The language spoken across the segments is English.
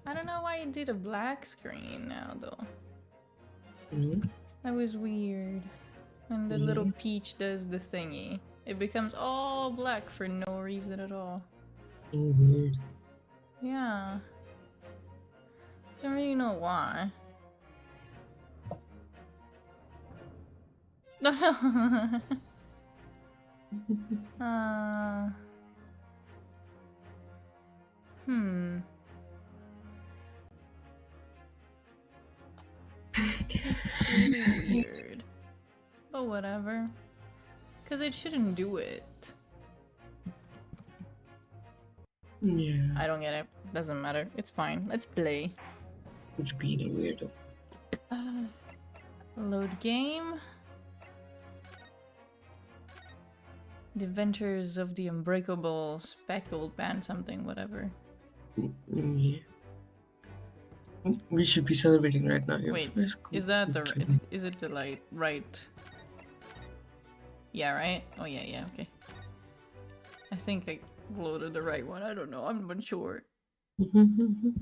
I don't know why it did a black screen now, though. Mm-hmm. That was weird. When the little peach does the thingy, it becomes all black for no reason at all. Oh, weird. Yeah. Don't really know why. uh, hmm. It's really weird. But whatever. Because it shouldn't do it. Yeah. I don't get it. Doesn't matter. It's fine. Let's play. It's being a weirdo. Load game. The Adventures of the Unbreakable Speckled Band something, whatever. Yeah. We should be celebrating right now. Wait, is that the is it the right? Yeah, right? Oh yeah, okay. I think I loaded the right one. I don't know. I'm not sure.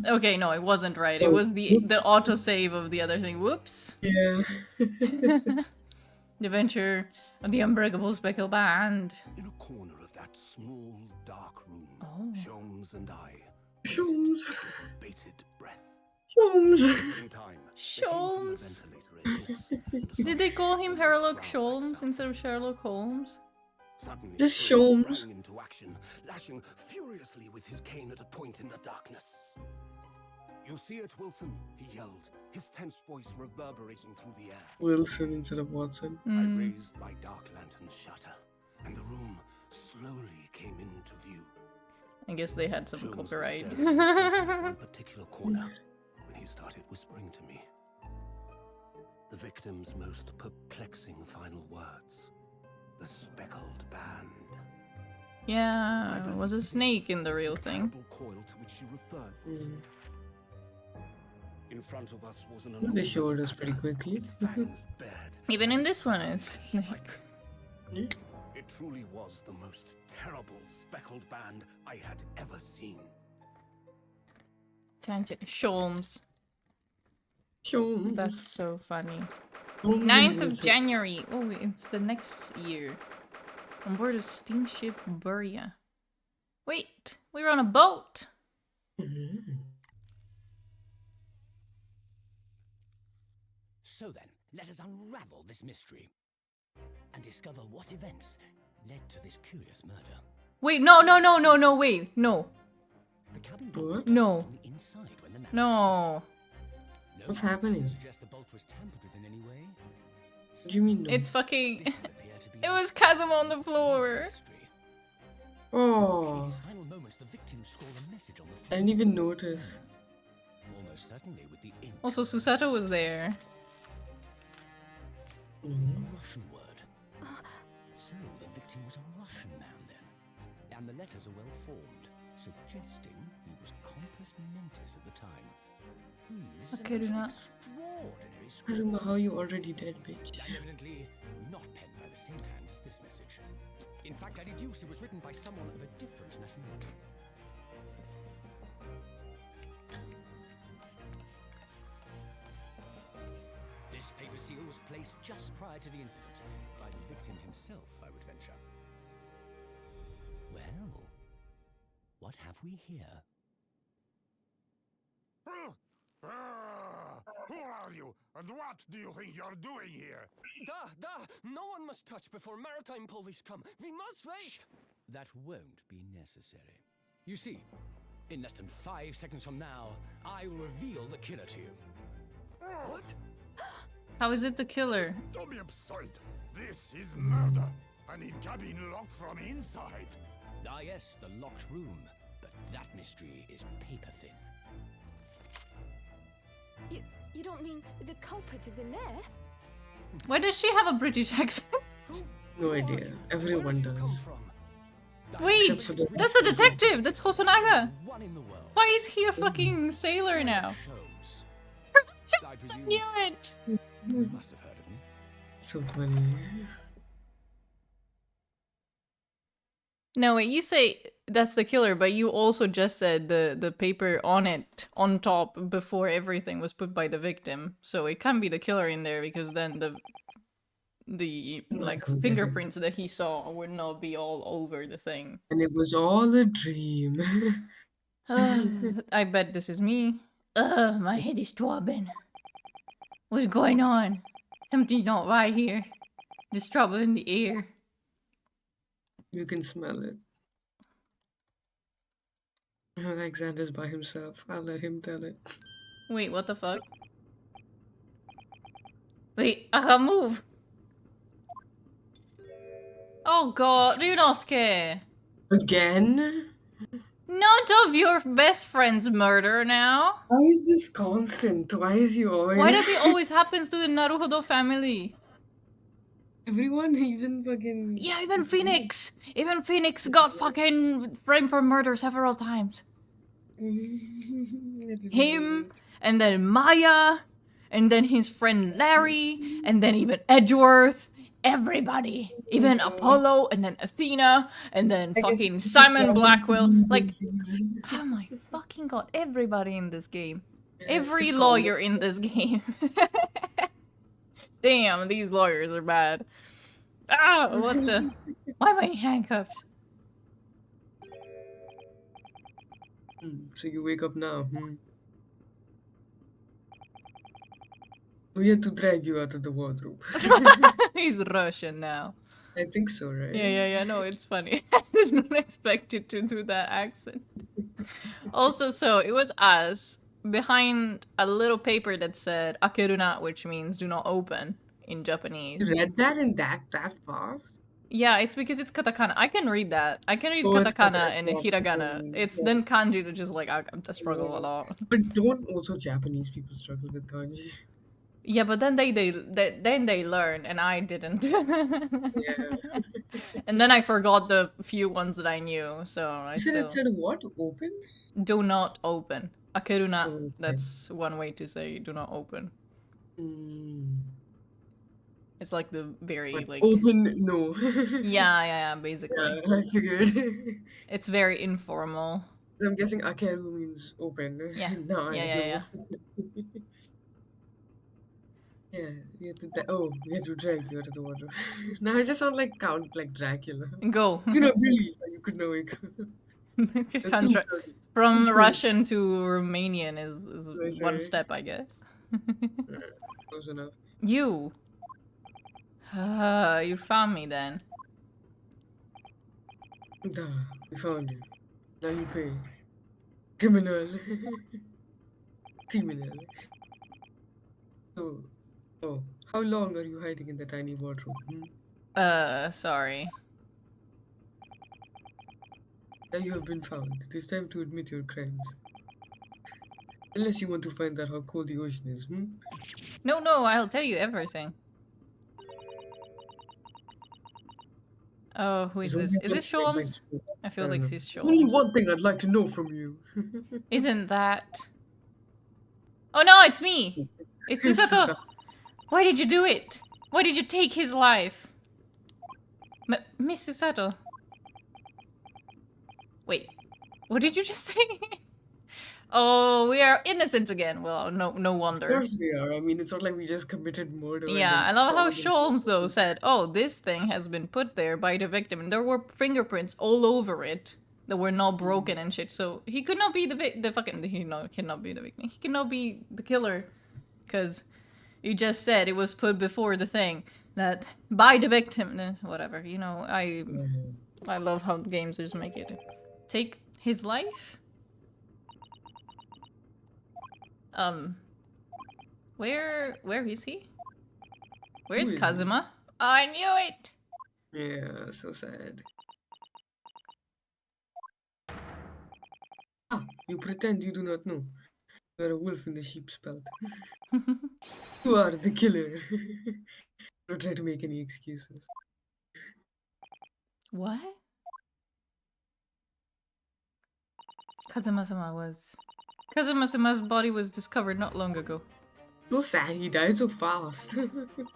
Okay, no, it wasn't right. It was the autosave of the other thing. Whoops. Yeah. The Adventure of the Unbreakable Speckled Band. In a corner of that small, dark room, Sholmes and I Sholmes. bated breath. Sholmes. In time, Sholmes. Did they call him Sherlock Sholmes instead of Sherlock Holmes? Suddenly, Just Sholmes Sholmes. sprang into action, lashing furiously with his cane at a point in the darkness. You see it, Wilson? He yelled, his tense voice reverberating through the air. Wilson instead of Watson. I raised my dark lantern's shutter, and the room slowly came into view. I guess they had some Sholmes was copyright. staring intently at one particular corner when he started whispering to me. The victim's most perplexing final words. The speckled band. Yeah, it was a snake in the real thing. Coil to which she referred. In front of us was an They showed us pretty quickly. its fangs bared. Even in this one, it's snake. It truly was the most terrible speckled band I had ever seen. Sholmes. Sholmes. That's so funny. Sholmes 9th of January. Oh, it's the next year. On board a steamship Buria. Wait, we were on a boat. So then, let us unravel this mystery and discover what events led to this curious murder. Wait, wait, no. The cabin door was No. from the inside when the man No. What's happening? suggest the bolt was tampered with in any way. What do you mean? No? It's fucking... This would appear to be It was Kazuma on the floor. mystery. In Oh, his final moments, the victim scrawled a message on the I floor. didn't even notice. Almost certainly with the ink. Also, Susato was there. A Russian word. So the victim was a Russian man then. And the letters are well formed, suggesting he was compos mentis at the time. This is Okay, a do most not- extraordinary script. Kazuma, how you already dead, bitch? And evidently not penned by the same hand as this message. In fact, I deduce it was written by someone of a different nationality. This paper seal was placed just prior to the incident by the victim himself, I would venture. Well, what have we here? Who are you, and what do you think you're doing here? Da! No one must touch before maritime police come. We must wait! Shh. That won't be necessary. You see, in less than 5 seconds from now, I will reveal the killer to you. What? How is it the killer? Don't be absurd. This is murder, and it cabin locked from inside. Ah yes, the locked room. But that mystery is paper thin. You don't mean the culprit is in there? Why does she have a British accent? No idea. Everyone Where have you come does. from? Wait, Except for the- that's the detective. That's Hosonaga. One in the world. Why is he a fucking sailor now? Shows. I I presume knew it. you must have heard of me. So funny. No, wait, you say that's the killer, but you also just said the paper on it, on top, before everything was put by the victim. So it can't be the killer in there, because then the like fingerprints that he saw would not be all over the thing. And it was all a dream. I bet this is me. My head is throbbing. What's going on? Something's not right here. There's trouble in the air. You can smell it. Alexander's by himself. I'll let him tell it. Wait, what the fuck? Wait, I can't move. Oh god, Ryunosuke! Again? Not of your best friend's murder now. Why is this constant? Why is he always... Why does it always happen to the Naruhodo family? Everyone, even fucking... Yeah, even Phoenix! Even Phoenix got fucking framed for murder several times. Him, and then Maya, and then his friend Larry, and then even Edgeworth. Everybody. Even Apollo, and then Athena, and then fucking Simon Blackwell. Like, oh my fucking god, everybody in this game. Every lawyer in this game. Damn, these lawyers are bad. Ah, what the... Why am I handcuffed? So you wake up now, We had to drag you out of the wardrobe. He's Russian now. I think so, right? Yeah, no, it's funny. I didn't expect you to do that accent. Also, so it was us behind a little paper that said Akeruna, which means do not open in Japanese. You read that in that fast? Yeah, it's because it's katakana. I can read that. I can read It's katakana and katakana. hiragana. It's then kanji that just like I struggle a lot. But don't also Japanese people struggle with kanji? Yeah, but then they learn, and I didn't. Yeah. And then I forgot the few ones that I knew, so I You said still... it said what? Open? Do not open. Akeruna, Okay. that's one way to say do not open. It's like the very, But like... open, no. Yeah, basically. Yeah, I figured. It's very informal. So I'm guessing akeru means open. Yeah. Nice, Yeah. Yeah, you had to we had to drag you out of the water. Now I just sound like Count, like Dracula. Go. Do not believe you could know it. From Russian to Romanian is Sorry. one step, I guess. Close enough. You. You found me then. Duh, we found you. Now you pay. Criminal. Criminal. Oh, how long are you hiding in the tiny wardrobe? Sorry. Now you have been found. It is time to admit your crimes. Unless you want to find out how cold the ocean is, No, I'll tell you everything. Oh, who is this? Is this Sholmes? I feel like this is Only Sholmes. one thing I'd like to know from you. Isn't that... Oh no, it's me! It's Susato! Why did you do it? Why did you take his life? Miss Susato. Wait, what did you just say? Oh, we are innocent again. Well, no wonder. Of course we are. I mean, it's not like we just committed murder. and Yeah, then I love how solved Sholmes, though, said, oh, this thing has been put there by the victim, and there were fingerprints all over it that were not broken and shit, so he could not be the fucking... He cannot be the victim. He cannot be the killer, because you just said it was put before the thing, that by the victim... Whatever, you know, I love how games just make it. Take his life? Where is he? Where's Who is he? Kazuma? I knew it! Yeah, so sad. You pretend you do not know. You are a wolf in the sheep's belt. You are the killer. Don't try to make any excuses. What? Kazuma-sama's body was discovered not long ago. So sad he died so fast.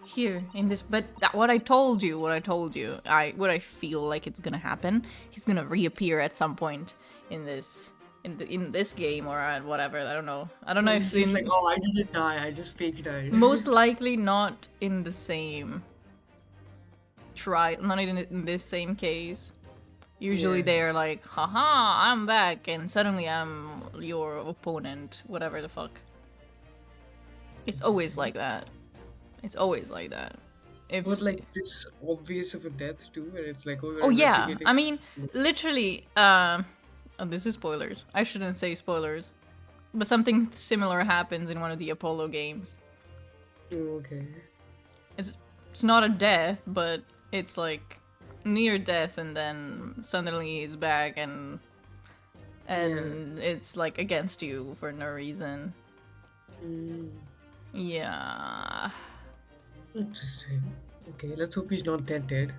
Here in this, but what I told you, what I feel like it's gonna happen, he's gonna reappear at some point in this in this game or at whatever. I don't know if He's in, like, oh, I didn't die. I just fake died. most likely not in the same not in this same case. Usually Yeah. they're like, haha, I'm back, and suddenly I'm your opponent, whatever the fuck. It's always like that. It's always like that. If But like this obvious of a death too, where it's like, oh, you're oh yeah, investigating. I mean, literally, oh, this is spoilers. I shouldn't say spoilers. But something similar happens in one of the Apollo games. Oh, okay. It's not a death, but it's like near death, and then suddenly he's back, and it's like against you for no reason. Mm, Yeah. interesting. Okay, let's hope he's not dead.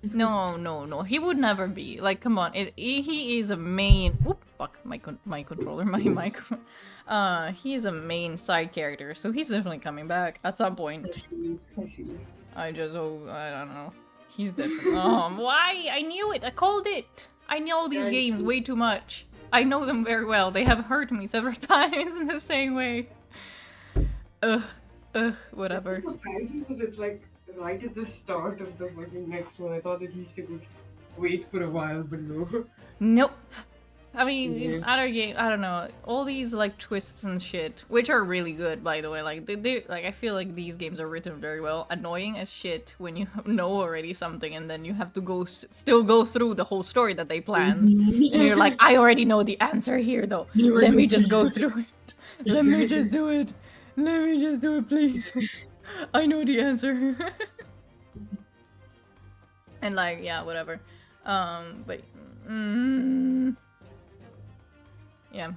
No. He would never be. Like, come on. He is a main. Oop, fuck my controller, my microphone. He is a main side character, so he's definitely coming back at some point. I see. I don't know. He's definitely. Why? I knew it. I called it. I know these Yeah, games way too much. I know them very well. They have hurt me several times in the same way. Whatever. It's surprising because it's like right at the start of the fucking next one. I thought at least it would wait for a while, but no. Nope. I mean, Yeah. other game, I don't know. All these like twists and shit, which are really good, by the way. Like they like I feel like these games are written very well. Annoying as shit when you know already something and then you have to still go through the whole story that they planned, and you're like, I already know the answer here, though. You Let know, me just go please. through it. Let me just do it. Let me just do it, please. I know the answer. And like, yeah, whatever. But yeah.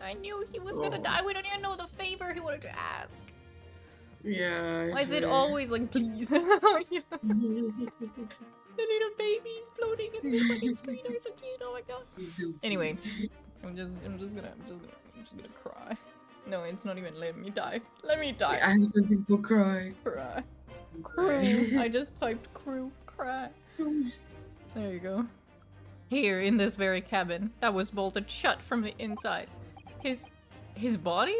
I knew he was gonna Oh. die. We don't even know the favor he wanted to ask. Yeah. Why is it swear. always like, please? Yeah. The little babies floating in the fucking screen are so cute. Oh my god. Anyway, I'm just gonna cry. No, it's not even letting me die. Let me die. I have something for cry. Cry. Crew. I just typed crew. Cry. There you go. Here, in this very cabin that was bolted shut from the inside. His body?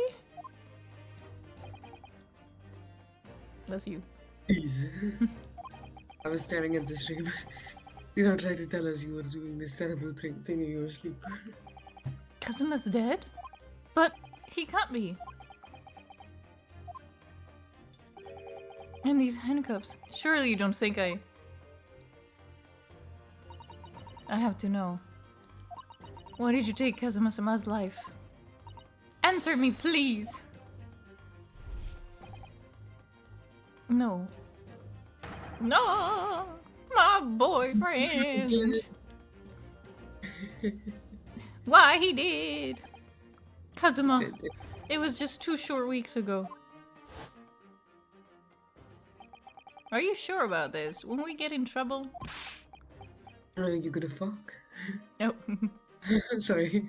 That's you. Please. I was staring at the stream. Do not try to tell us you were doing this terrible thing in your sleep. Kazuma's dead? But he can't be. And these handcuffs. Surely you don't think I have to know. Why did you take Kazuma-sama's life? Answer me, please! No. No! My boyfriend! Why he did? Kazuma, it was just 2 short weeks ago. Are you sure about this? When we get in trouble? I think you're gonna fuck. Oh. Sorry.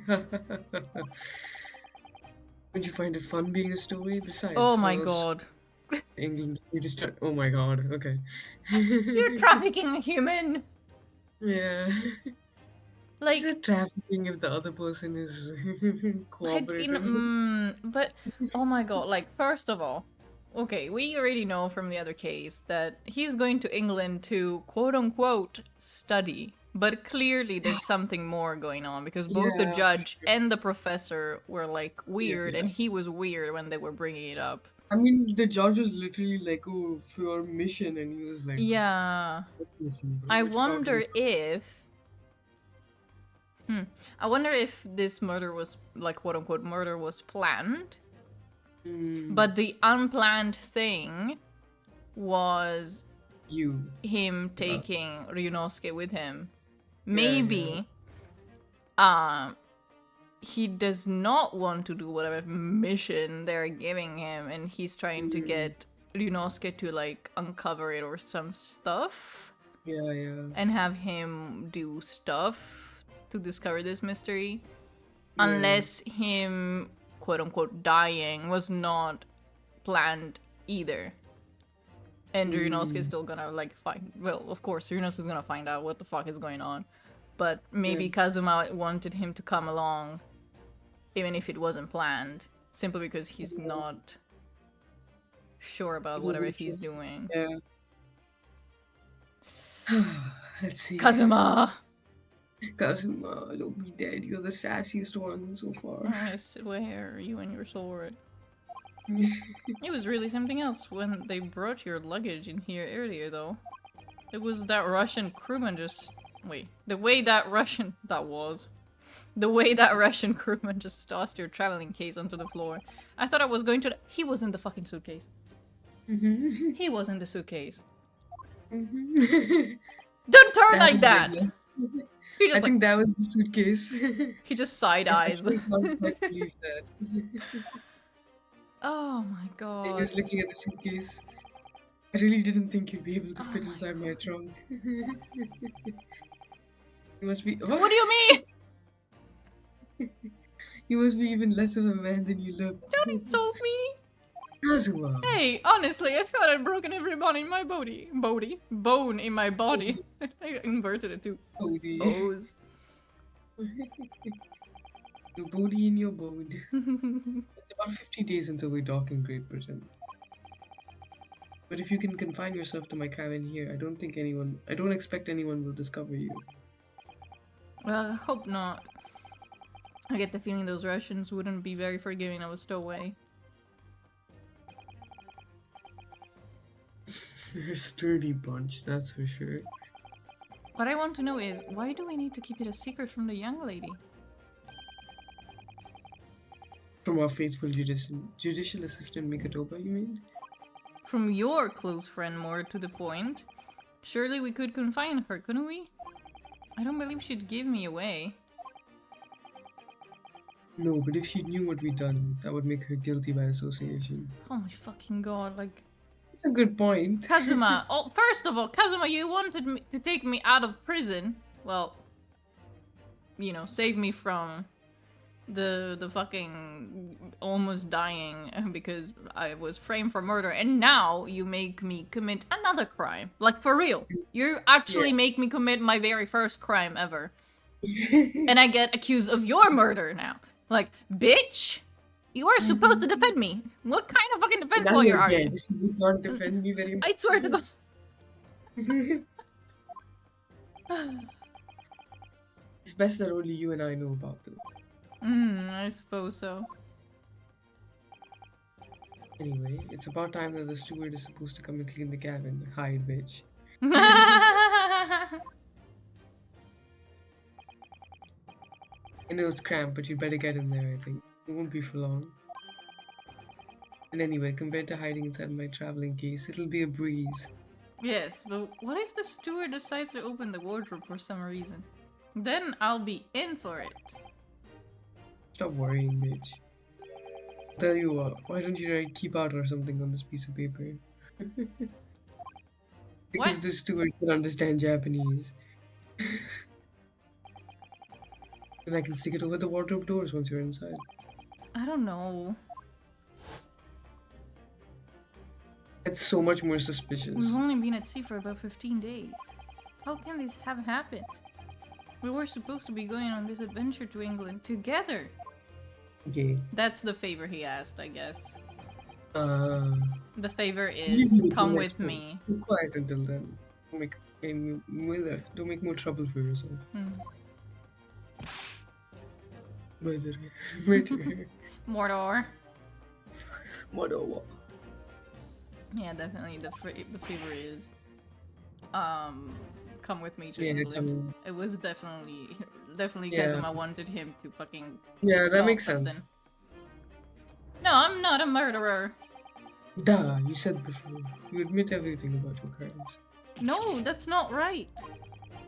Would you find it fun being a stowaway besides? Oh my I was god. England, you just oh my god, okay. You're trafficking a human! Yeah. Like, Is it trafficking if the other person is cooperative? but oh my god, like, first of all, okay, we already know from the other case that he's going to England to quote-unquote study, but clearly there's something more going on because both the Yeah. judge and the professor were like weird, Yeah. and he was weird when they were bringing it up. I mean, the judge was literally like, "Oh, for your mission," and he was like, Yeah. "What mission, bro? I What you wonder talking if I wonder if this murder was like quote unquote murder was planned, about?" but the unplanned thing was You. him taking Ryunosuke with him. Yeah, Maybe he does not want to do whatever mission they're giving him, and he's trying to get Ryunosuke to like uncover it or some stuff Yeah. and have him do stuff to discover this mystery. Yeah. Unless him quote unquote dying was not planned either. And Ryunosuke is still gonna like find. Well, of course, Ryunosuke is gonna find out what the fuck is going on. But maybe Kazuma wanted him to come along, even if it wasn't planned, simply because he's not sure about whatever he's doing. Yeah. Let's see. Kazuma! Kazuma, don't be dead. You're the sassiest one so far. I swear, you and your sword. It was really something else when they brought your luggage in here earlier, though. It was that Russian crewman just... Wait. The way that Russian crewman just tossed your traveling case onto the floor. I thought I was going to... He was in the fucking suitcase. He was in the suitcase. Don't turn like that! He I just think that was the suitcase. he just side-eyed. I can't quite believe that. Oh my I god. was looking at the suitcase. I really didn't think you'd be able to fit my inside my trunk. You must be. What do you mean? You must be even less of a man than you look. Don't insult me! Kazuma. Hey, honestly, I thought I'd broken every bone in my body. Bone in my body. I inverted it to Bodhi. O's. Your body in your bone. It's about 50 days until we dock in Great Britain. But if you can confine yourself to my cabin here, I don't expect anyone will discover you. Well, I hope not. I get the feeling those Russians wouldn't be very forgiving of a stowaway. They're a sturdy bunch, that's for sure. What I want to know is, why do we need to keep it a secret from the young lady? From our faithful judicial assistant Mikatoba, you mean? From your close friend, more to the point. Surely we could confine her, couldn't we? I don't believe she'd give me away. No, but if she knew what we'd done, that would make her guilty by association. Oh my fucking god, like... That's a good point. Kazuma! Oh, first of all, Kazuma, you wanted me to take me out of prison. Well, you know, save me from the fucking almost dying because I was framed for murder, and now you make me commit another crime. Like, for real. You actually make me commit my very first crime ever. And I get accused of your murder now. Like, bitch! You are supposed to defend me. What kind of fucking defense Now lawyer you're are you? dead, so you can't defend me very much. I swear to God. It's best that only you and I know about it. I suppose so. Anyway, it's about time that the steward is supposed to come and clean the cabin. Hide, bitch. I know it's cramped, but you'd better get in there, I think. It won't be for long. And anyway, compared to hiding inside my traveling case, it'll be a breeze. Yes, but what if the steward decides to open the wardrobe for some reason? Then I'll be in for it. Stop worrying, bitch. Tell you what, why don't you write keep out or something on this piece of paper? Because What? the steward can understand Japanese. And I can stick it over the wardrobe doors once you're inside. I don't know. It's so much more suspicious. We've only been at sea for about 15 days. How can this have happened? We were supposed to be going on this adventure to England together. Okay. That's the favor he asked, I guess. You The favor leave is me come till with next me. month. Be quiet until then. Don't make more trouble for yourself. Murder. Mordor. Mordor. Yeah, definitely the favor is come with me to Yeah, England. It was definitely Yeah. Kazuma wanted him to fucking Yeah, that stop makes something. sense. No, I'm not a murderer. Duh, you said before. You admit everything about your crimes. No, that's not right.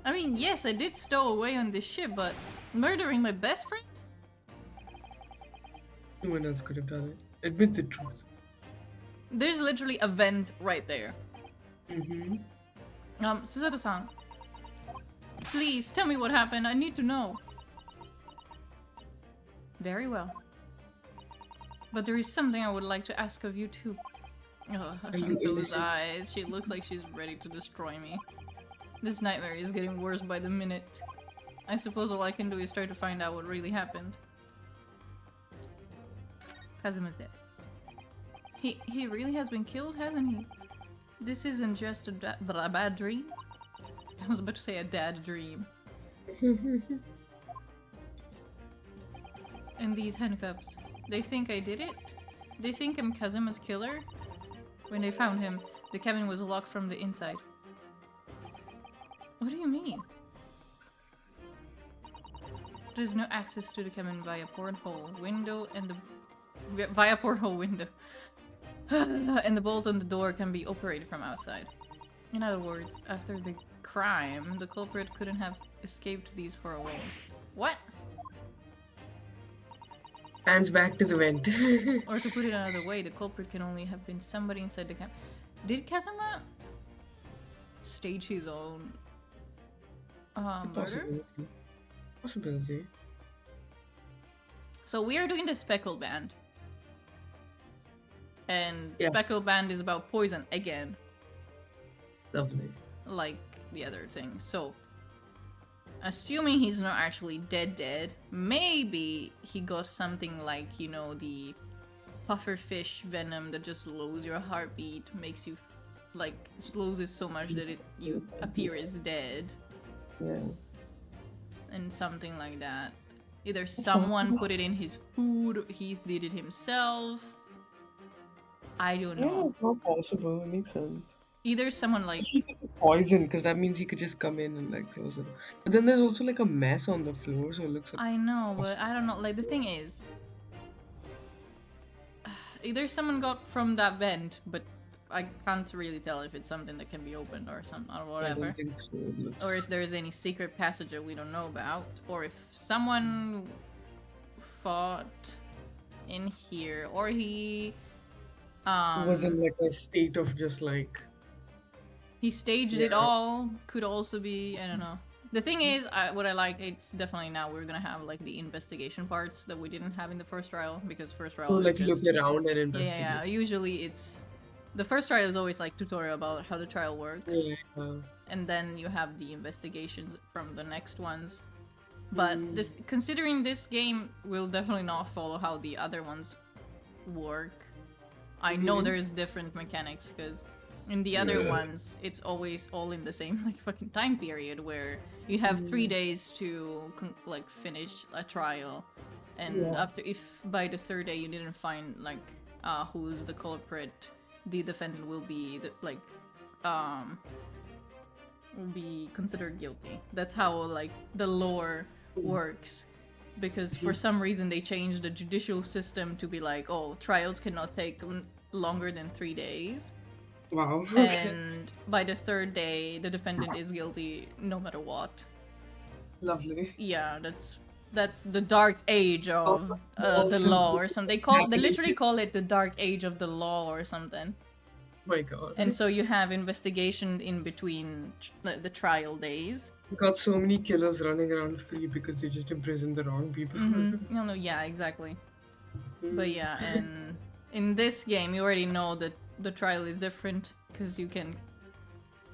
I mean, yes, I did stow away on this ship, but murdering my best friend? No one else could have done it. Admit the truth. There's literally a vent right there. Mm-hmm. Susato-san. Please, tell me what happened. I need to know. Very well. But there is something I would like to ask of you too. Ugh, Are you those innocent? eyes. She looks like she's ready to destroy me. This nightmare is getting worse by the minute. I suppose all I can do is try to find out what really happened. Kazuma's dead. He really has been killed, hasn't he? This isn't just a bad dream. I was about to say a dad dream. And these handcuffs. They think I did it? They think I'm Kazuma's killer? When they found him, the cabin was locked from the inside. What do you mean? There's no access to the cabin via porthole window and via porthole window. And the bolt on the door can be operated from outside. In other words, after the crime, the culprit couldn't have escaped these four walls. What? Hands back to the vent. Or to put it another way, the culprit can only have been somebody inside the camp. Did Kazuma stage his own murder? Possibility. Possibility. So we are doing the Speckled Band. And Yeah. Speckled Band is about poison again, Lovely. like the other thing. So, assuming he's not actually dead, maybe he got something like, you know, the pufferfish venom that just slows your heartbeat, makes you, like, slows it so much that you appear as dead, Yeah. and something like that. Either someone put it in his food, he did it himself. I don't Yeah, know. it's all possible. It makes sense. Either someone like He gets poison because that means he could just come in and like close it. But then there's also like a mess on the floor, so it looks like I know, but I don't know. Like the thing is, either someone got from that vent, but I can't really tell if it's something that can be opened or something or I whatever, don't think so. It looks... or if there's any secret passage that we don't know about, or if someone fought in here, or he was in like a state of just like he staged it Yeah. all. Could also be, I don't know. The thing is, what I like, it's definitely now we're gonna have like the investigation parts that we didn't have in the first trial, because first trial was like just look around and yeah, investigate. yeah. Usually it's the first trial is always like tutorial about how the trial works, Yeah. and then you have the investigations from the next ones. But Mm. considering this game will definitely not follow how the other ones work. I know Really? there's different mechanics because in the other Yeah. ones it's always all in the same like fucking time period where you have 3 days to like finish a trial, and Yeah. after if by the third day you didn't find like who's the culprit, the defendant will be will be considered guilty. That's how like the lore works, because for some reason they changed the judicial system to be like, oh, trials cannot take longer than 3 days, Wow. Okay. and by the third day the defendant is guilty no matter what. Lovely. Yeah, that's the dark age of the awesome. law or something. They literally call it the dark age of the law or something. My God. And so you have investigation in between the trial days. We got so many killers running around free because they just imprisoned the wrong people. No, yeah, exactly. But yeah, and in this game, you already know that the trial is different because you can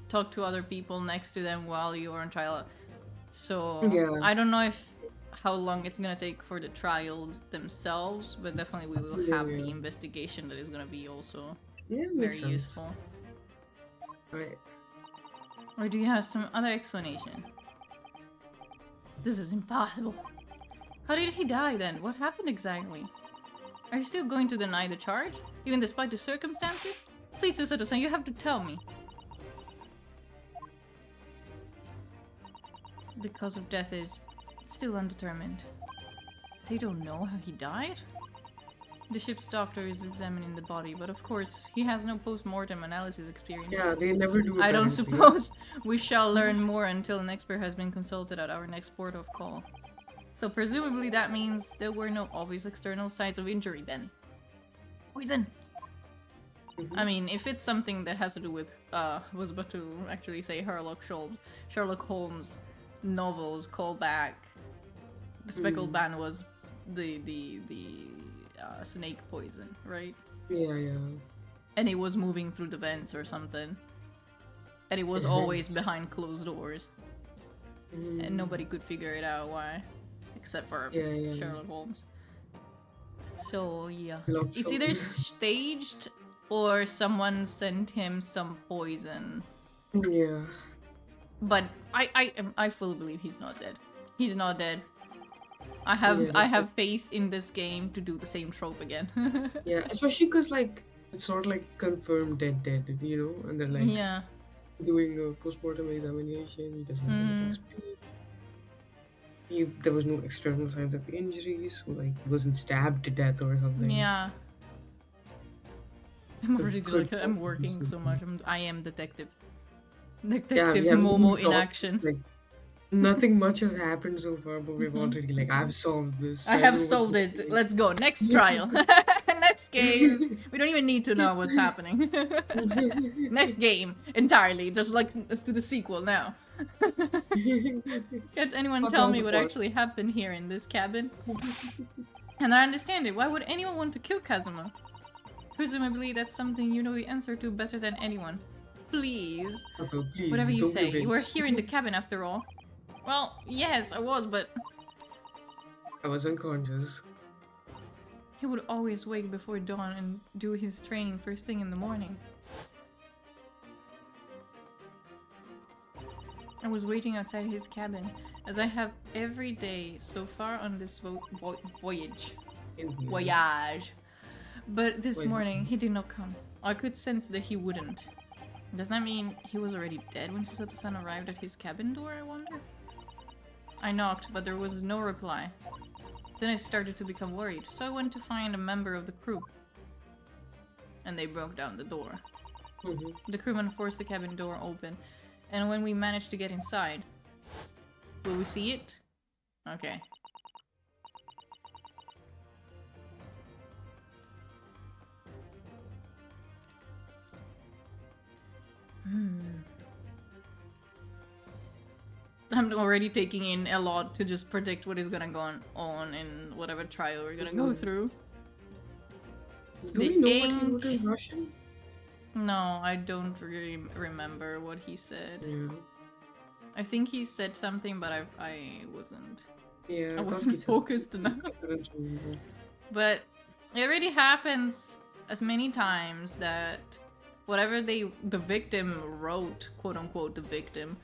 talk to other people next to them while you are on trial. So Yeah. I don't know how long it's gonna take for the trials themselves, but definitely we will have the Yeah. investigation that is gonna be also Yeah, very makes sense. useful. Right. Or do you have some other explanation? This is impossible. How did he die then? What happened exactly? Are you still going to deny the charge? Even despite the circumstances? Please, Susato-san, you have to tell me. The cause of death is still undetermined. They don't know how he died? The ship's doctor is examining the body, but of course, he has no post-mortem analysis experience. Yeah, they never do. I don't apparently. suppose we shall learn more until an expert has been consulted at our next port of call. So presumably that means there were no obvious external signs of injury then. Poison! I mean, if it's something that has to do with, I was about to actually say Sherlock Holmes novels, call back. The Speckled Band was the snake poison, right? Yeah, yeah. And it was moving through the vents or something. And it was It always vents. behind closed doors. And nobody could figure it out why. Except for Yeah, yeah. Sherlock Holmes. So, yeah. Lots It's of- either staged or someone sent him some poison. Yeah. But I fully believe he's not dead. He's not dead. I have Yeah, I that's have faith in this game to do the same trope again. Yeah, especially because like it's not like confirmed dead, you know, and they're like Yeah. doing a postmortem examination. He doesn't have Mm. any experience. There was no external signs of injuries, so like he wasn't stabbed to death or something. Yeah. I'm already Good like I'm point, working so Susan. much. I am detective. Yeah, Detective we haven't Momo even in talked- action. Like nothing much has happened so far, but we've Mhm. already like I've solved this. I know have what's solved it. happening. Let's go. Next trial. Next game. We don't even need to know what's happening. Next game entirely. Just like to the sequel now. Can't anyone Fuck tell all me the what plot. actually happened here in this cabin? And I understand it. Why would anyone want to kill Kazuma? Presumably that's something you know the answer to better than anyone. Please. Papa, please, Whatever you don't say. give You were in. here in the cabin after all. Well, yes, I was, but I was unconscious. he would always wake before dawn and do his training first thing in the morning. I was waiting outside his cabin, as I have every day so far on this voyage. Indeed. Voyage. But this Wait. morning, he did not come. I could sense that he wouldn't. Does that mean he was already dead when Susato-san arrived at his cabin door, I wonder? I knocked, but there was no reply. Then I started to become worried, so I went to find a member of the crew. And they broke down the door. Mhm. The crewman forced the cabin door open, and when we managed to get inside... Will we see it? Okay. I'm already taking in a lot to just predict what is gonna go on in whatever trial we're gonna go Mhm. through. Do The we know what he ink- wrote in Russian? No, I don't really remember what he said. Yeah. I think he said something, but I wasn't. Yeah. I thought wasn't he said focused something. enough. I couldn't remember. But it already happens as many times that whatever the victim wrote, quote unquote, the victim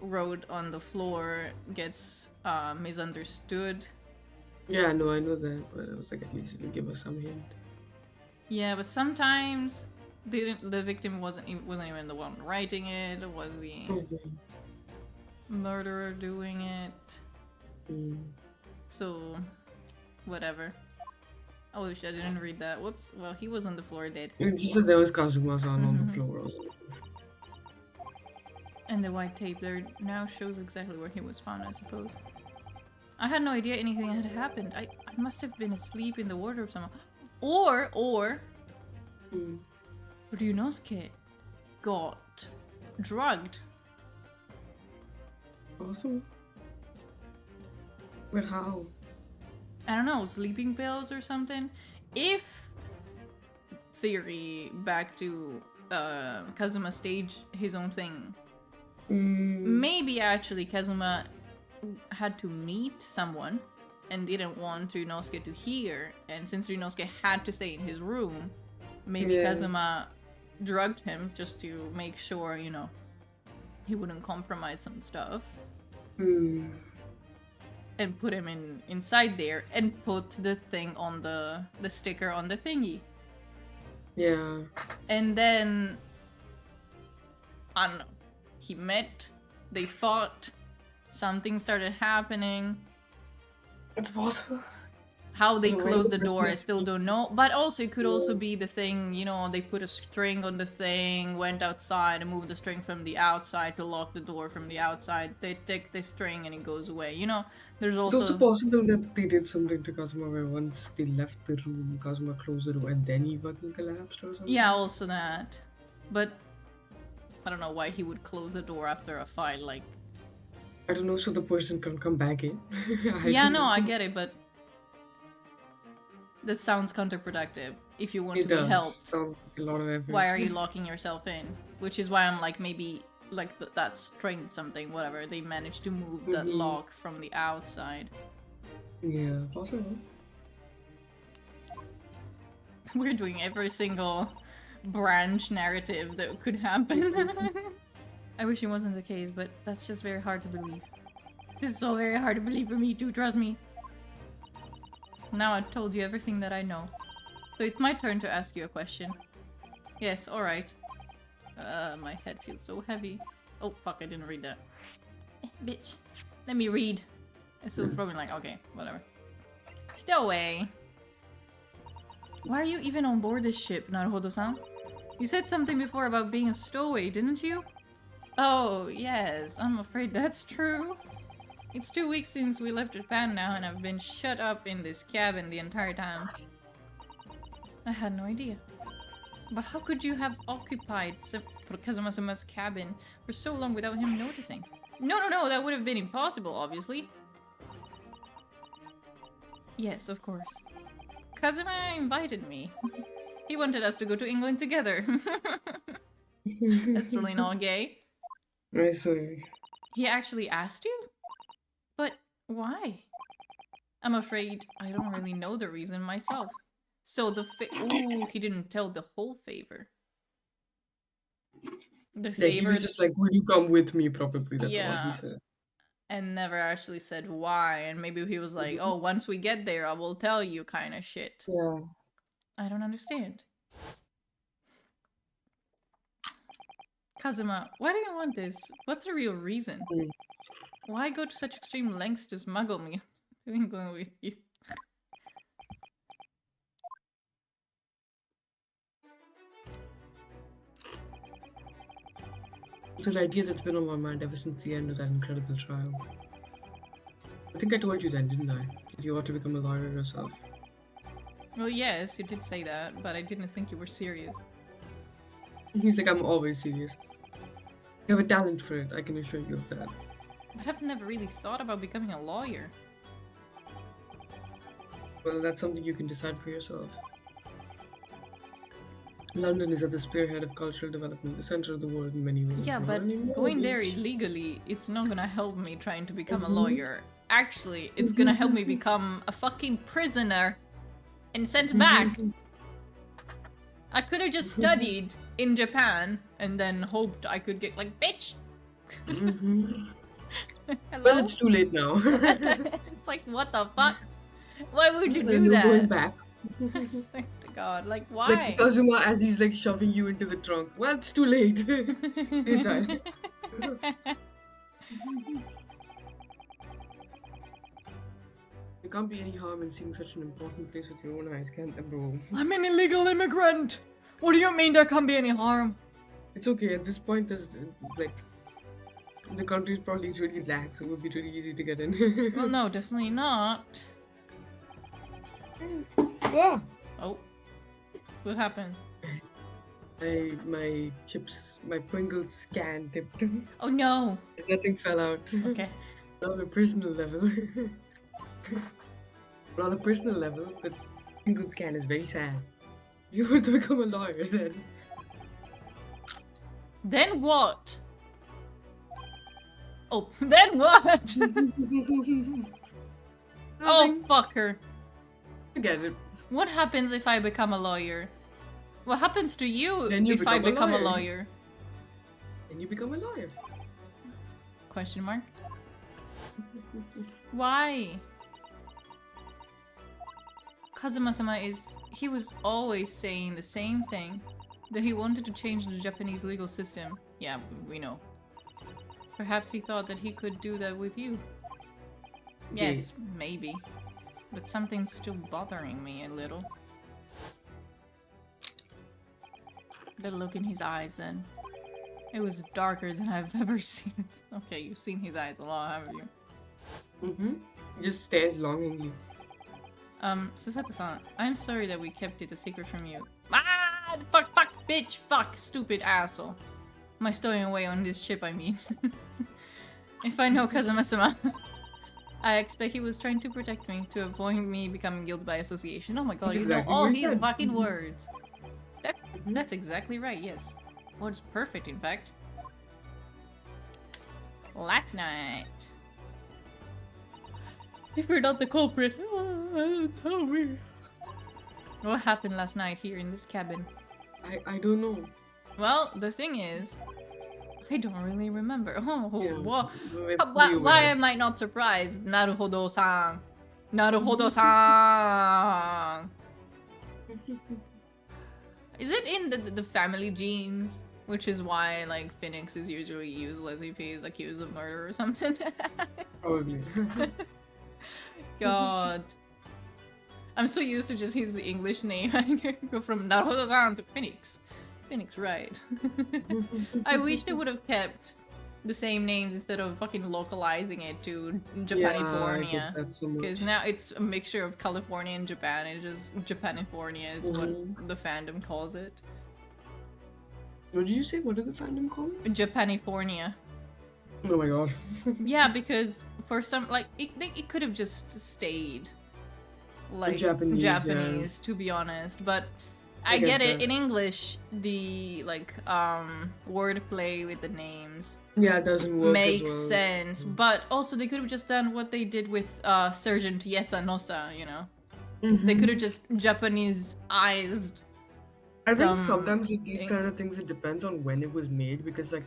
wrote on the floor gets misunderstood. Yeah, no, I know that, but I was like, at least it'll give us some hint. Yeah, but sometimes the victim wasn't even the one writing it. It was the Mhm. murderer doing it. Mm. So, whatever. Oh shit, I didn't read that. Whoops. Well, he was on the floor dead. You just said there was Kazuma-san on Mhm. the floor. Or something. And the white tape there now shows exactly where he was found, I suppose. I had no idea anything had happened. I must have been asleep in the wardrobe somehow. Or Mm. Ryunosuke got drugged. Awesome. But how? I don't know, sleeping pills or something. If theory back to Kazuma stage his own thing. Mm. Maybe actually Kazuma had to meet someone and didn't want Ryunosuke to hear, and since Ryunosuke had to stay in his room, maybe Yeah. Kazuma drugged him just to make sure, you know, he wouldn't compromise some stuff. Mm. And put him inside there and put the thing on the sticker on the thingy. Yeah. And then I don't know. He met, they fought, something started happening. It's possible. How they No, I closed the don't door, I personally still don't know. But also, it could also Yeah. be the thing, you know, they put a string on the thing, went outside and moved the string from the outside to lock the door from the outside. They take the string and it goes away. You know, there's It's also. also possible that they did something to Kazuma where once they left the room, Kazuma closed the door and then he fucking collapsed or something. Yeah, also that. But I don't know why he would close the door after a fight. Like, I don't know, so the person can come back in. yeah, don't no, know. I get it, but That sounds counterproductive. If you want It to be does. helped, Sounds like a lot of effort. why are you locking yourself in? Which is why I'm like, maybe like that strength something, whatever. They managed to move that Mhm. lock from the outside. Yeah, possible. We're doing every single branch narrative that could happen. I wish it wasn't the case, but that's just very hard to believe. This is so very hard to believe for me too, trust me. Now I've told you everything that I know. So it's my turn to ask you a question. Yes, alright. My head feels so heavy. Oh, fuck, I didn't read that. Bitch. Let me read. It's still probably like, okay, whatever. Stowaway. Why are you even on board this ship, Naruhodo-san? You said something before about being a stowaway, didn't you? Oh, yes, I'm afraid that's true. It's 2 weeks since we left Japan now, and I've been shut up in this cabin the entire time. I had no idea. But how could you have occupied Kazuma-sama's cabin for so long without him noticing? No, that would have been impossible, obviously. Yes, of course. Kazuma invited me. He wanted us to go to England together. That's really not gay. I see. He actually asked you? But why? I'm afraid I don't really know the reason myself. So the ooh, he didn't tell the whole favor. The Yeah, he favor was just like, "Will you come with me?" Probably that's all Yeah. he said. and never actually said why, and maybe he was like, oh, once we get there, I will tell you kind of shit. Yeah. I don't understand. Kazuma, why do you want this? What's the real reason? Mm. Why go to such extreme lengths to smuggle me to England with you? It's an idea that's been on my mind ever since the end of that incredible trial. I think I told you then, didn't I? That you ought to become a lawyer yourself. Well, yes, you did say that, but I didn't think you were serious. He's like, I'm always serious. You have a talent for it, I can assure you of that. But I've never really thought about becoming a lawyer. Well, that's something you can decide for yourself. London is at the spearhead of cultural development, the center of the world in many ways. Yeah, but Reminding me going of there it. illegally, it's not gonna help me trying to become a Mhm. lawyer. Actually, it's gonna help me become a fucking prisoner and sent back. I could have just studied in Japan and then hoped I could get like, bitch! Mhm. Hello? Well, it's too late now. It's like, what the fuck? Why would you do You're that? going back. I swear to God, like, why? Like Kazuma as he's like shoving you into the trunk. Well, it's too late. Inside. There can't be any harm in seeing such an important place with your own eyes, can there, bro? I'm an illegal immigrant! What do you mean there can't be any harm? It's okay, at this point, there's like the country is probably really lax, so it would be really easy to get in. Well, no, definitely not. Ah! Oh. What happened? My chips, my Pringles scan tipped. Oh no! Nothing fell out. Okay. On a personal level. But on a personal level, the Pringles scan is very sad. You want to become a lawyer then. Then what? Oh, then what? Oh, fucker. Forget it. What happens if I become a lawyer? What happens to you, Then you if I become a become a lawyer. lawyer? And you become a lawyer. Question mark. Why? Kazuma-sama he was always saying the same thing. That he wanted to change the Japanese legal system. Yeah, we know. Perhaps he thought that he could do that with you. Yes, maybe. But something's still bothering me a little. The look in his eyes then. It was darker than I've ever seen. Okay, you've seen his eyes a lot, haven't you? Mm-hmm. Just stares longingly. Sasato-san, I'm sorry that we kept it a secret from you. Ah! Fuck, bitch, fuck, stupid asshole. My stowing away on this ship, I mean. If I know Kazuma-sama, I expect he was trying to protect me to avoid me becoming guilty by association. Oh my god, That's you exactly know all what he these said. fucking words. Mhm. That's exactly right, yes. Words perfect, in fact. Last night. If you're not the culprit, tell me. What happened last night here in this cabin? I don't know. Well, the thing is, I don't really remember. Oh, Yeah, wha- we're why, fully why aware. am I not surprised? Naruhodo-san. Naruhodo-san. Is it in the family genes? Which is why, like, Phoenix is usually useless if he's accused of murder or something. Probably. God. I'm so used to just his English name. I go from Naruhodo-san to Phoenix. Phoenix, right. I wish they would have kept the same names instead of fucking localizing it to Yeah, I Japanifornia. get that so Because much. now it's a mixture of California and Japan. It's just Japanifornia is what Mhm. the fandom calls it. What did you say? What did the fandom call it? Japanifornia. Oh my god. Yeah, because for some, like, it could have just stayed like Japanese, Japanese, to be honest. But I I get get it. that. In English, the like wordplay with the names Yeah, it doesn't work makes as well. sense. But also they could have just done what they did with Sergeant Yesa Nosa, you know. They could have just Japanese-ized. I think from sometimes with these Eng- kind of things, it depends on when it was made because, like,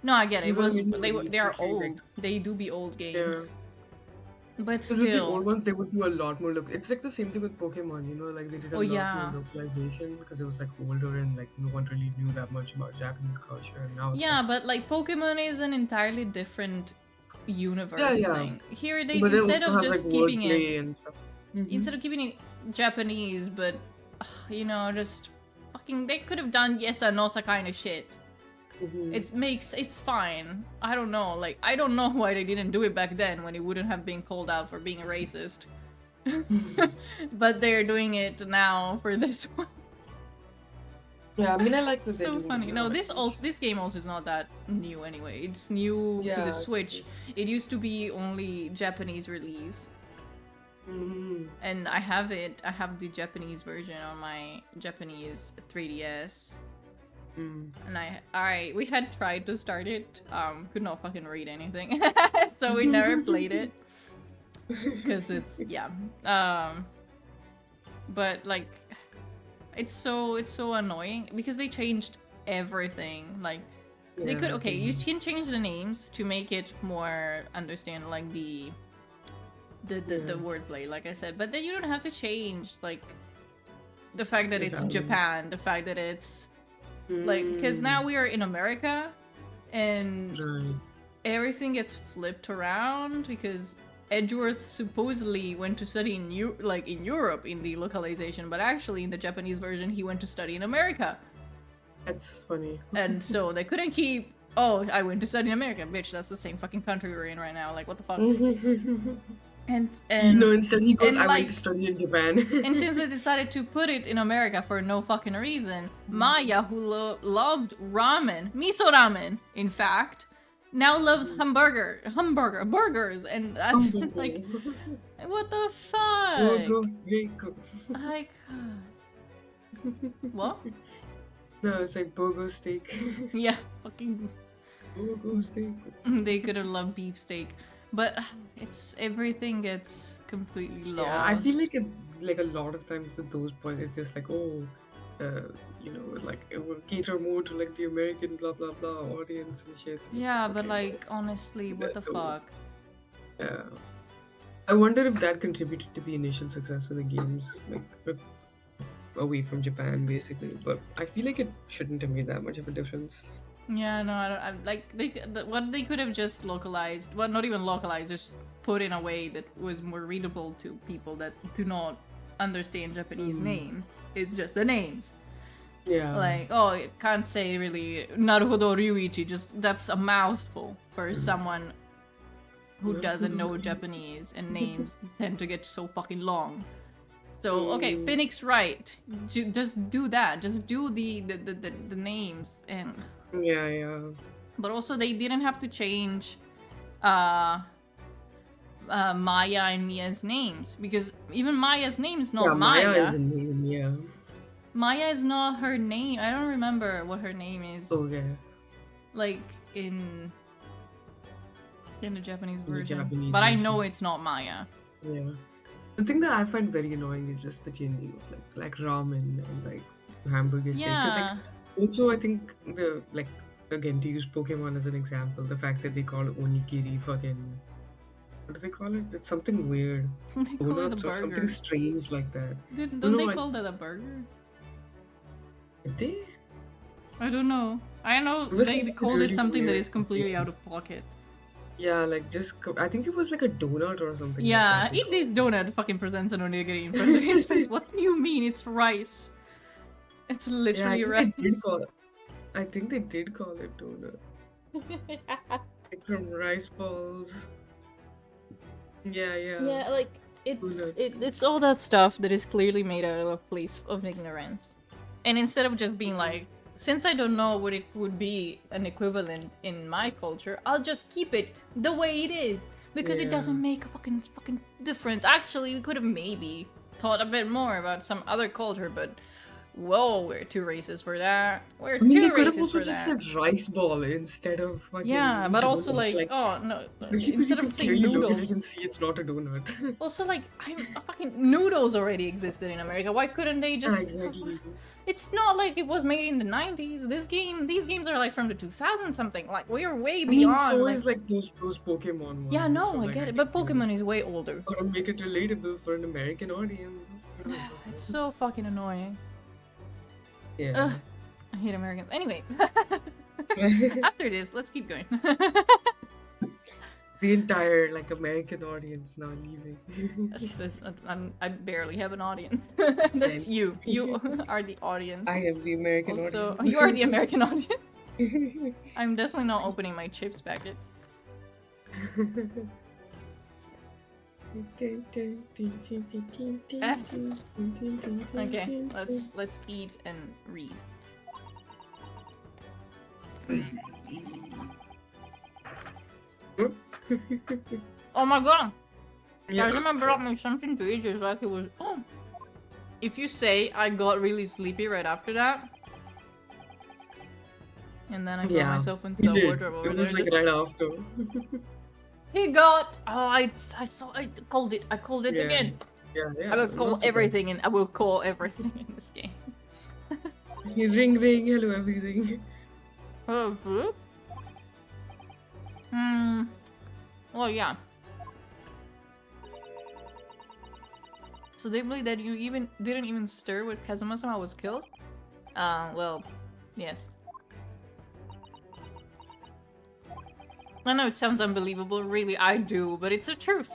No, I get it. It these are was really they are recently, old. like, They do be old yeah. games. But Because with the old still. ones, they would do a lot more look. It's like the same thing with Pokemon, you know, like they did a Oh lot yeah. more localization because it was like older and like no one really knew that much about Japanese culture. And now it's Yeah, like, but like Pokemon is an entirely different universe yeah. thing. Here they But it instead also of has like just keeping wordplay it and stuff. instead of keeping it Japanese, but you know, just fucking they could have done Yesa Nosa kind of shit. Mhm. It's fine. I don't know. Like I don't know why they didn't do it back then when it wouldn't have been called out for being racist. But they're doing it now for this one. Yeah, I mean, I like that they're So doing funny. it No, now, like, this game also is not that new anyway. It's new to Yeah, the it's Switch. It used to be only Japanese release. Mhm. And I have it. I have the Japanese version on my Japanese 3DS. Mm. And we had tried to start it. Could not fucking read anything. So we never played it. Cause it's yeah. But like it's so annoying because they changed everything. Like they could Yeah, okay, you can change the names to make it more understand like the Yeah. wordplay, like I said, but then you don't have to change like the fact that it's Japan. Japan, the fact that it's like because now we are in America and Right. everything gets flipped around because Edgeworth supposedly went to study in in Europe in the localization, but actually in the Japanese version he went to study in America. That's funny. And so they couldn't keep oh, I went to study in America, bitch, that's the same fucking country we're in right now. Like what the fuck? And No, instead he goes, and, I like- went to study in Japan. And since they decided to put it in America for no fucking reason, Maya, who loved ramen, miso ramen, in fact, now loves burgers, and that's like, what the fuck? Burger steak. Like, what? No, it's like burger steak. Yeah, fucking. Burger steak. They could have loved beefsteak, but it's everything gets completely lost. Yeah, I feel like a lot of times at those points it's just like, oh, you know, like it will cater more to like the American blah blah blah audience and shit. It's Yeah, like, but okay, like honestly, what the no. fuck? yeah. I wonder if that contributed to the initial success of the games, like away from Japan basically. But I feel like it shouldn't have made that much of a difference. Yeah, no, like what they could have just localized, well, not even localized, just put in a way that was more readable to people that do not understand Japanese names. It's just the names. Yeah. Like, oh, you can't say really Naruhodo Ryuichi, just that's a mouthful for someone who doesn't know Japanese, and names tend to get so fucking long. So, okay, Phoenix Wright, just do that. Just do the names and Yeah. but also they didn't have to change Maya and Mia's names, because even Maya's name is not Yeah, Maya. Maya is a name, yeah. Maya is not her name. I don't remember what her name is. Okay. Like in the Japanese In the version. Japanese But I version. know it's not Maya. Yeah. The thing that I find very annoying is just the changing of like ramen and like hamburgers. Because Yeah. like also I think the like again to use Pokemon as an example, the fact that they call Onigiri fucking what do they call it? It's something weird. They call it a Donuts or something burger. strange like that. Don't No, they I- call that a burger? Did they? I don't know. I know It was they something called it really something that weird. is completely out of pocket. Yeah, like I think it was like a donut or something. Yeah, like that they eat this donut fucking presents an onigiri in front of his face. What do you mean? It's rice. It's Yeah, literally rice. I think they did call it donut. Like from rice balls. Yeah. Yeah, like Donut. it's all that stuff that is clearly made out of a place of ignorance. And instead of just being like, since I don't know what it would be an equivalent in my culture, I'll just keep it the way it is because it Yeah. doesn't make a fucking difference. Actually, we could have maybe thought a bit more about some other culture, but whoa, we're too racist for that. We're I mean, they too could have racist also for just that. said rice ball instead of fucking. Yeah, but also donut. like, oh no, especially 'cause instead you of can saying clearly look and noodles. you can see it's not a donut. Also, like, fucking noodles already existed in America. Why couldn't they just? Exactly. It's not like it was made in the 90s. These games are like from the 2000s something. Like we're way I mean, beyond. so like, is like those Pokemon ones. yeah, no, so, I like, get it, think but they Pokemon just is way older. gotta make it relatable for an American audience. It's so fucking annoying. Yeah. Ugh, I hate Americans. Anyway, after this, let's keep going. The entire like American audience now leaving. I barely have an audience. That's you. You are the audience. I am the American Also, audience. you are the American audience. I'm definitely not opening my chips packet. Okay, let's eat and read. Oh my god! Yeah. I remember brought me something to eat just like it was. Oh! If you say I got really sleepy right after that, and then I threw myself into he the did. wardrobe over It was there. like right after. He got. Oh, I called it. I called it Yeah. again. Yeah. I will I'm call not surprised. everything, and I will call everything in this game. Ring, hello everything. Oh, whoop. Well, yeah. So they believe that you didn't even stir when Kazuma-sama was killed? Well, yes. I know it sounds unbelievable, really, I do, but it's the truth.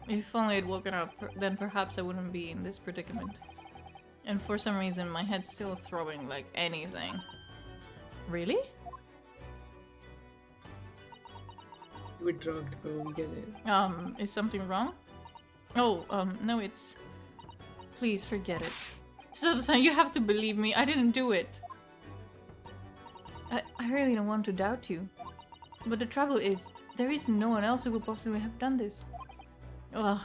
If only I'd woken up, then perhaps I wouldn't be in this predicament. And for some reason, my head's still throwing like anything. Really? You were drugged, bro. We get it. Is something wrong? Oh, no, it's... Please forget it. So you have to believe me, I didn't do it. I really don't want to doubt you. But the trouble is, there is no one else who could possibly have done this. Ugh.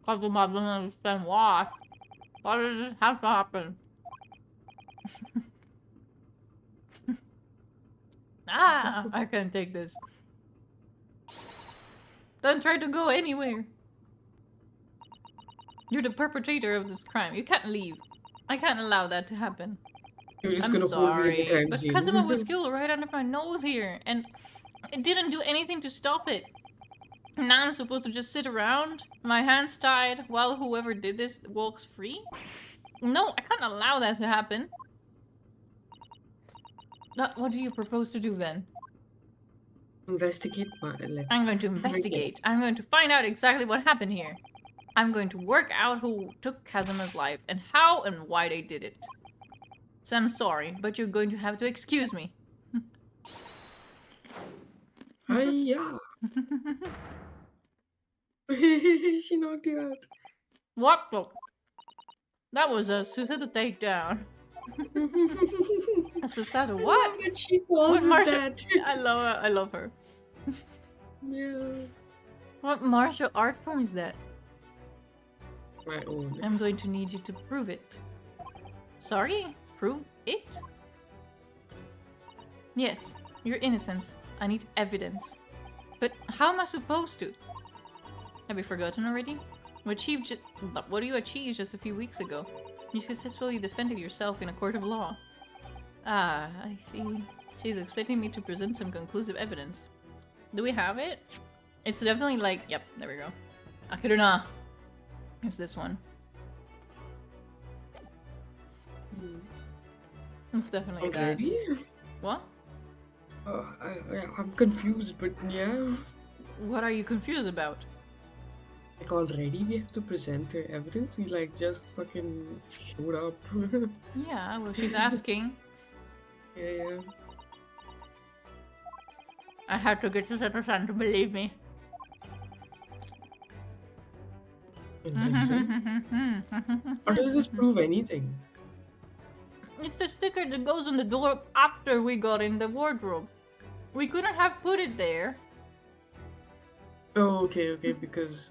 Kazuma, I don't understand why. Why did this have to happen? I can't take this. Don't try to go anywhere. You're the perpetrator of this crime. You can't leave. I can't allow that to happen. You're just I'm gonna hold me in the sorry, crime but scene. Kazuma was killed right under my nose here, and it didn't do anything to stop it. Now I'm supposed to just sit around, my hands tied, while whoever did this walks free? No, I can't allow that to happen. What do you propose to do then? Investigate my like. I'm going to investigate. I'm going to find out exactly what happened here. I'm going to work out who took Kazuma's life and how and why they did it. So I'm sorry, but you're going to have to excuse me. Hiya! She knocked you out. What the? That was a Susato takedown. A Susato, I what? love that she What calls it martial? that. I love her. Yeah. What martial art form is that? My own. I'm going to need you to prove it. Sorry? Prove it? Yes, your innocence. I need evidence. But how am I supposed to? Have you forgotten already? What you achieved just a few weeks ago? You successfully defended yourself in a court of law. Ah, I see. She's expecting me to present some conclusive evidence. Do we have it? It's definitely like, yep, there we go. Akiruna. It's this one. It's definitely Already? that. What? I'm confused, but yeah. What are you confused about? Like already we have to present her evidence? We like just fucking showed up. Yeah, well, she's asking. Yeah. I have to get Susato-san to believe me. Interesting. How does this prove anything? It's the sticker that goes on the door after we got in the wardrobe. We couldn't have put it there Oh, okay, because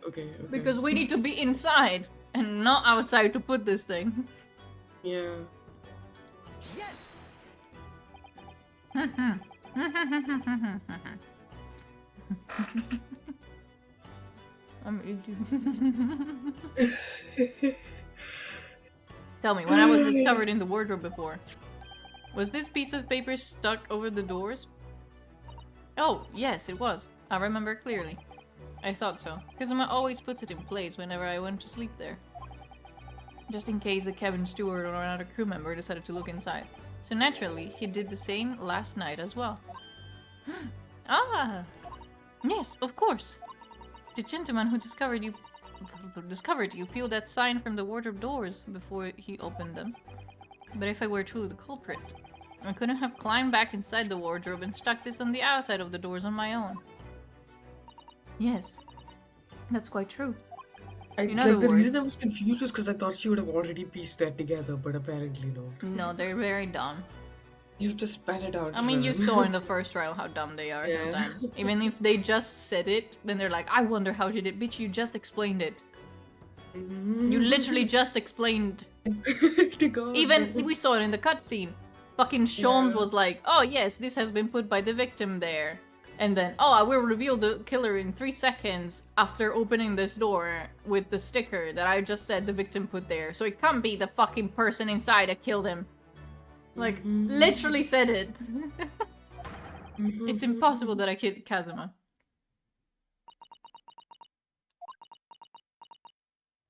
because we need to be inside and not outside to put this thing. yeah. Yes! I'm eating. Tell me, when I was discovered in the wardrobe before, was this piece of paper stuck over the doors? Oh, yes, it was. I remember clearly. I thought so. Kazuma always puts it in place whenever I went to sleep there. Just in case the cabin steward or another crew member decided to look inside. So naturally, he did the same last night as well. Ah! Yes, of course! The gentleman who discovered you peeled that sign from the wardrobe doors before he opened them. But if I were truly the culprit, I couldn't have climbed back inside the wardrobe and stuck this on the outside of the doors on my own. Yes, that's quite true. In other The reason I words- was confused was because I thought she would have already pieced that together, but apparently not. No, they're very dumb. You just spat it out. I mean, you Fran. saw in the first trial how dumb they are Yeah. sometimes. Even if they just said it, then they're like, I wonder how she did. Bitch, you just explained it. You literally just explained. To God. Even we saw it in the cutscene. Fucking Sholmes Yeah. was like, oh yes, this has been put by the victim there. And then, oh, I will reveal the killer in 3 seconds after opening this door with the sticker that I just said the victim put there. So it can't be the fucking person inside that killed him. Like, literally said it. It's impossible that I killed Kazuma.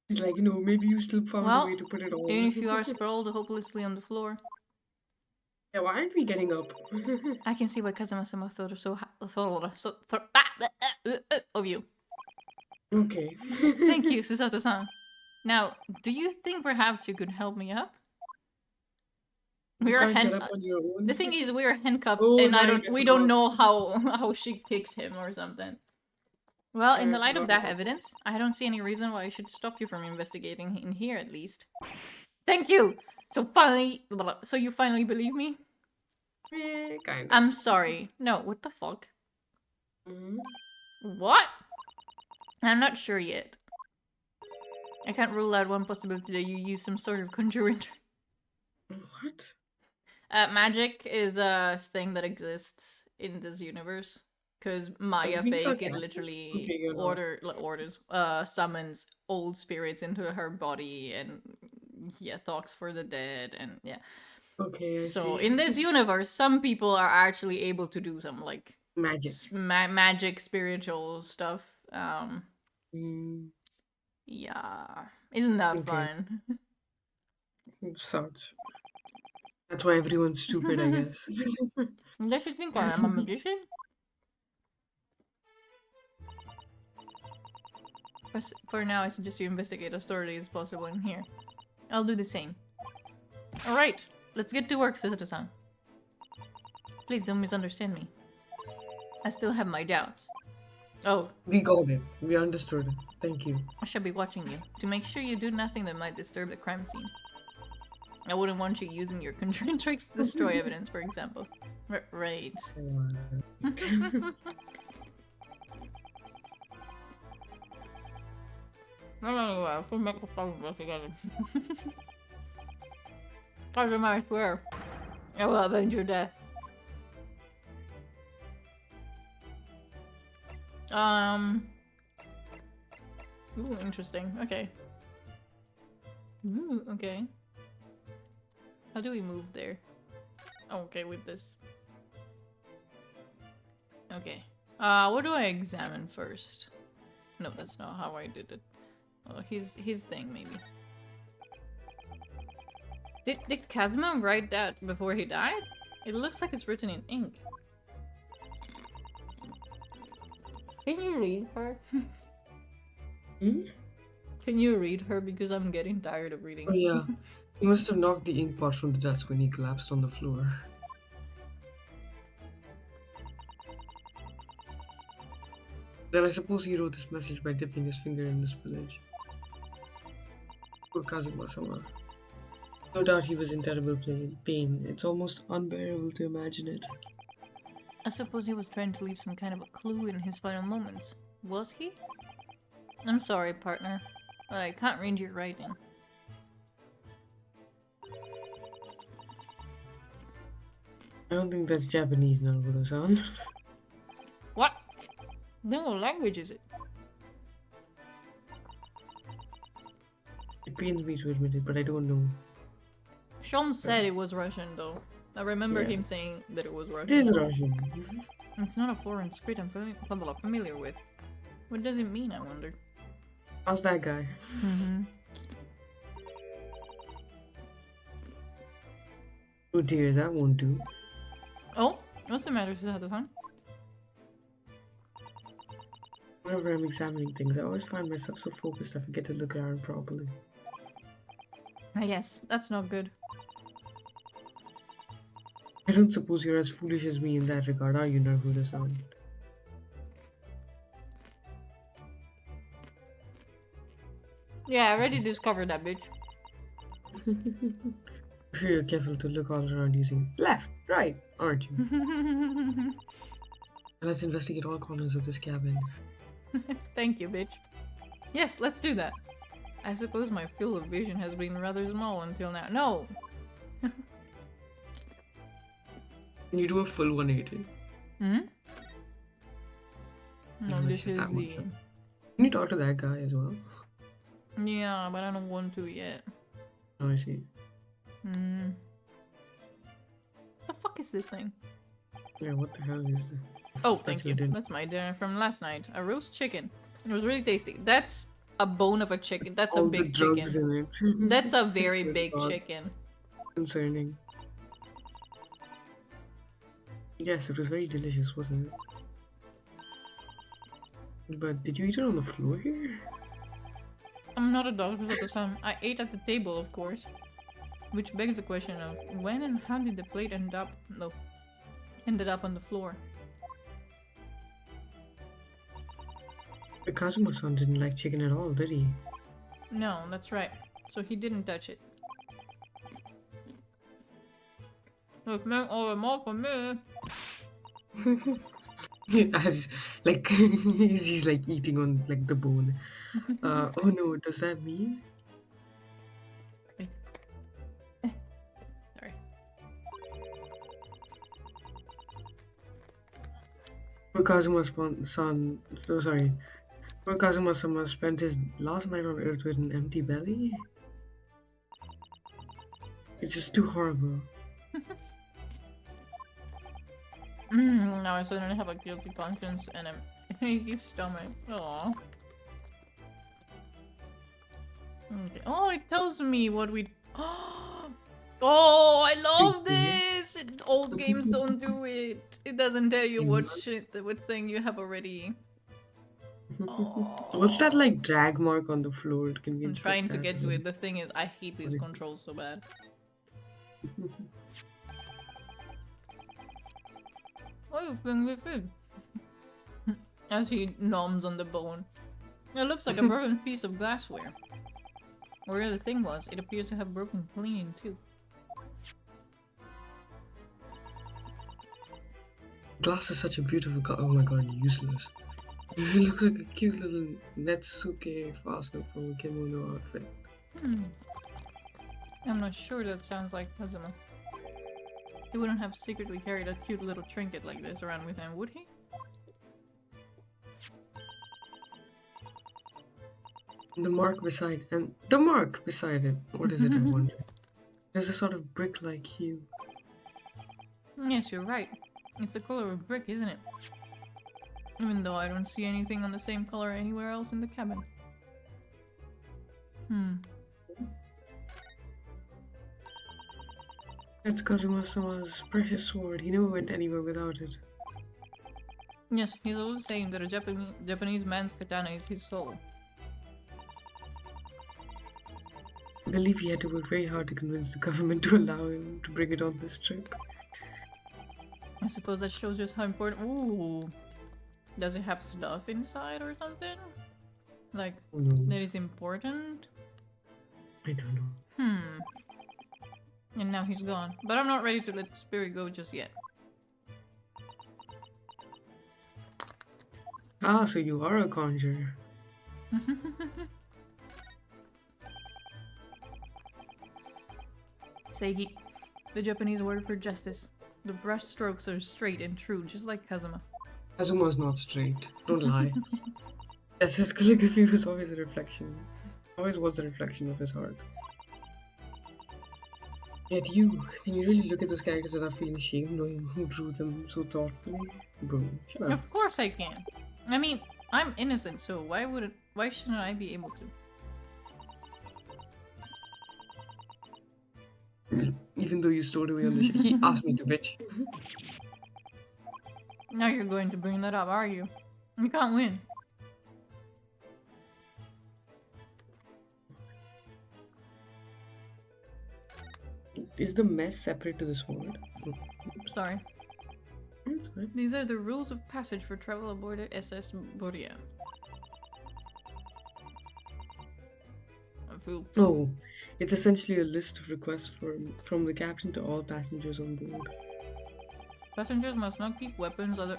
He's like, no, maybe you still found Well, a way to put it on. Even if you are sprawled hopelessly on the floor. Yeah, why aren't we getting up? I can see why Kazuma-sama thought of you. Okay. Thank you, Susato-san. Now, do you think perhaps you could help me up? You We are can't get up on your own. The thing is, we are handcuffed, Oh, and right, I we don't forgot. know how she kicked him or something. Well, in the I light of forgot that about evidence, I don't see any reason why I should stop you from investigating in here, at least. Thank you. So you finally believe me? Kind of. I'm sorry. No, what the fuck? Mhm. What? I'm not sure yet. I can't rule out one possibility that you use some sort of conjuring. What? Magic is a thing that exists in this universe. Because Maya being Fey can sarcastic? literally Okay, you're not. summons old spirits into her body and talks for the dead and yeah. Okay, I So see. in this universe, some people are actually able to do some like Magic. magic spiritual stuff. Mm, Yeah. Isn't that Okay. fun? it sucks. That's why everyone's stupid, I guess. Does she think I'm a magician? For now, I suggest you investigate as thoroughly as possible in here. I'll do the same. Alright, let's get to work, Susato-san. Please don't misunderstand me. I still have my doubts. Oh, We got it. We understood it. Thank you. I should be watching you to make sure you do nothing that might disturb the crime scene. I wouldn't want you using your conjuring tricks to destroy evidence, for example. Right. No, full make a stuff together. Carter, I swear. I will avenge your death. Ooh, interesting. Okay. Ooh, okay. How do we move there? Oh, okay, with this. Okay. What do I examine first? No, that's not how I did it. Oh, his thing, maybe. Did Kazuma write that before he died? It looks like it's written in ink. Can you read her? Hmm? Can you read her? Because I'm getting tired of reading. Oh yeah. He must have knocked the ink pot from the desk when he collapsed on the floor. Then I suppose he wrote this message by dipping his finger in the spillage. Poor Kazuma-sama. No doubt he was in terrible pain. It's almost unbearable to imagine it. I suppose he was trying to leave some kind of a clue in his final moments. Was he? I'm sorry, partner, but I can't read your writing. I don't think that's Japanese, Naruto-san. What? Then what language is it? It pains me to admit it, but I don't know. Shom said it was Russian, though. I remember Yeah. him saying that it was It Russian. is Russian. It's not a foreign script I'm familiar with. What does it mean, I wonder? How's that guy? Mm-hmm. Oh dear, that won't do. Oh, what's the matter, Susato-san? Whenever I'm examining things, I always find myself so focused I forget to look around properly. Ah, yes, that's not good. I don't suppose you're as foolish as me in that regard, are you, Naruto-san? Yeah, I already discovered that bitch. I'm sure you're careful to look all around using left, right, aren't you? Let's investigate all corners of this cabin. Thank you, bitch. Yes, let's do that. I suppose my field of vision has been rather small until now. No! Can you do a full 180? Hmm? No, No, it's this just is that the... one. Can you talk to that guy as well? Yeah, but I don't want to yet. Oh, I see. Hmm. The fuck is this thing? Yeah, what the hell is this? Oh, thank your you. dinner. That's my dinner from last night. A roast chicken. It was really tasty. That's a bone of a chicken. That's a All the big drugs chicken. in it. That's a very It's big not chicken. concerning. Yes, it was very delicious, wasn't it? But did you eat it on the floor here? I'm not a doctor at the time. I ate at the table, of course. Which begs the question of when and how did the plate ended up on the floor? The Kazuma-san didn't like chicken at all, did he? No, that's right. So he didn't touch it. It meant all the more for me. As like he's like eating on like the bone. Oh no, does that mean? Sorry. Poor Kazuma-san, so sorry. Poor Kazuma-sama spent his last night on Earth with an empty belly. It's just too horrible. Now I suddenly have a guilty conscience and a achy stomach. Aww. Okay. Oh, it tells me what we. Oh, I love this! Old games don't do it. It doesn't tell you what thing you have already. What's that like drag mark on the floor? It can be I'm trying to inspected get as to well. it. The thing is, I hate these What is it? controls so bad. What do you think this is? As he noms on the bone. It looks like a broken piece of glassware. Whatever the thing was, it appears to have broken clean too. Glass is such a beautiful color. Oh my god, useless. It looks like a cute little Netsuke fastener from a kimono outfit. I'm not sure that sounds like Kazuma. He wouldn't have secretly carried a cute little trinket like this around with him, would he? The mark beside it. What is it, I wonder? There's a sort of brick-like hue. Yes, you're right. It's the color of brick, isn't it? Even though I don't see anything on the same color anywhere else in the cabin. That's Kazuma-sama's precious sword. He never went anywhere without it. Yes, he's always saying that a Japanese man's katana is his soul. I believe he had to work very hard to convince the government to allow him to bring it on this trip. I suppose that shows just how important. Ooh, does it have stuff inside or something? Like Who knows? that is important? I don't know. And now he's gone. But I'm not ready to let the spirit go just yet. Ah, so you are a conjurer. Seigi, the Japanese word for justice. The brush strokes are straight and true, just like Kazuma. Kazuma's not straight. Don't lie. Yes, his calligraphy was always a reflection. Always was a reflection of his heart. Yet can you really look at those characters without feeling ashamed knowing who drew them so thoughtfully? Bro, shut up. Of course I can. I mean, I'm innocent, so why shouldn't I be able to? Even though you stored away on the he asked me to, bitch. Now you're going to bring that up, are you? You can't win. Is the mess separate to the sword? Sorry. That's fine. These are the rules of passage for travel aboard the SS Borea. I feel Oh, it's essentially a list of requests from the captain to all passengers on board. passengers must not keep weapons other.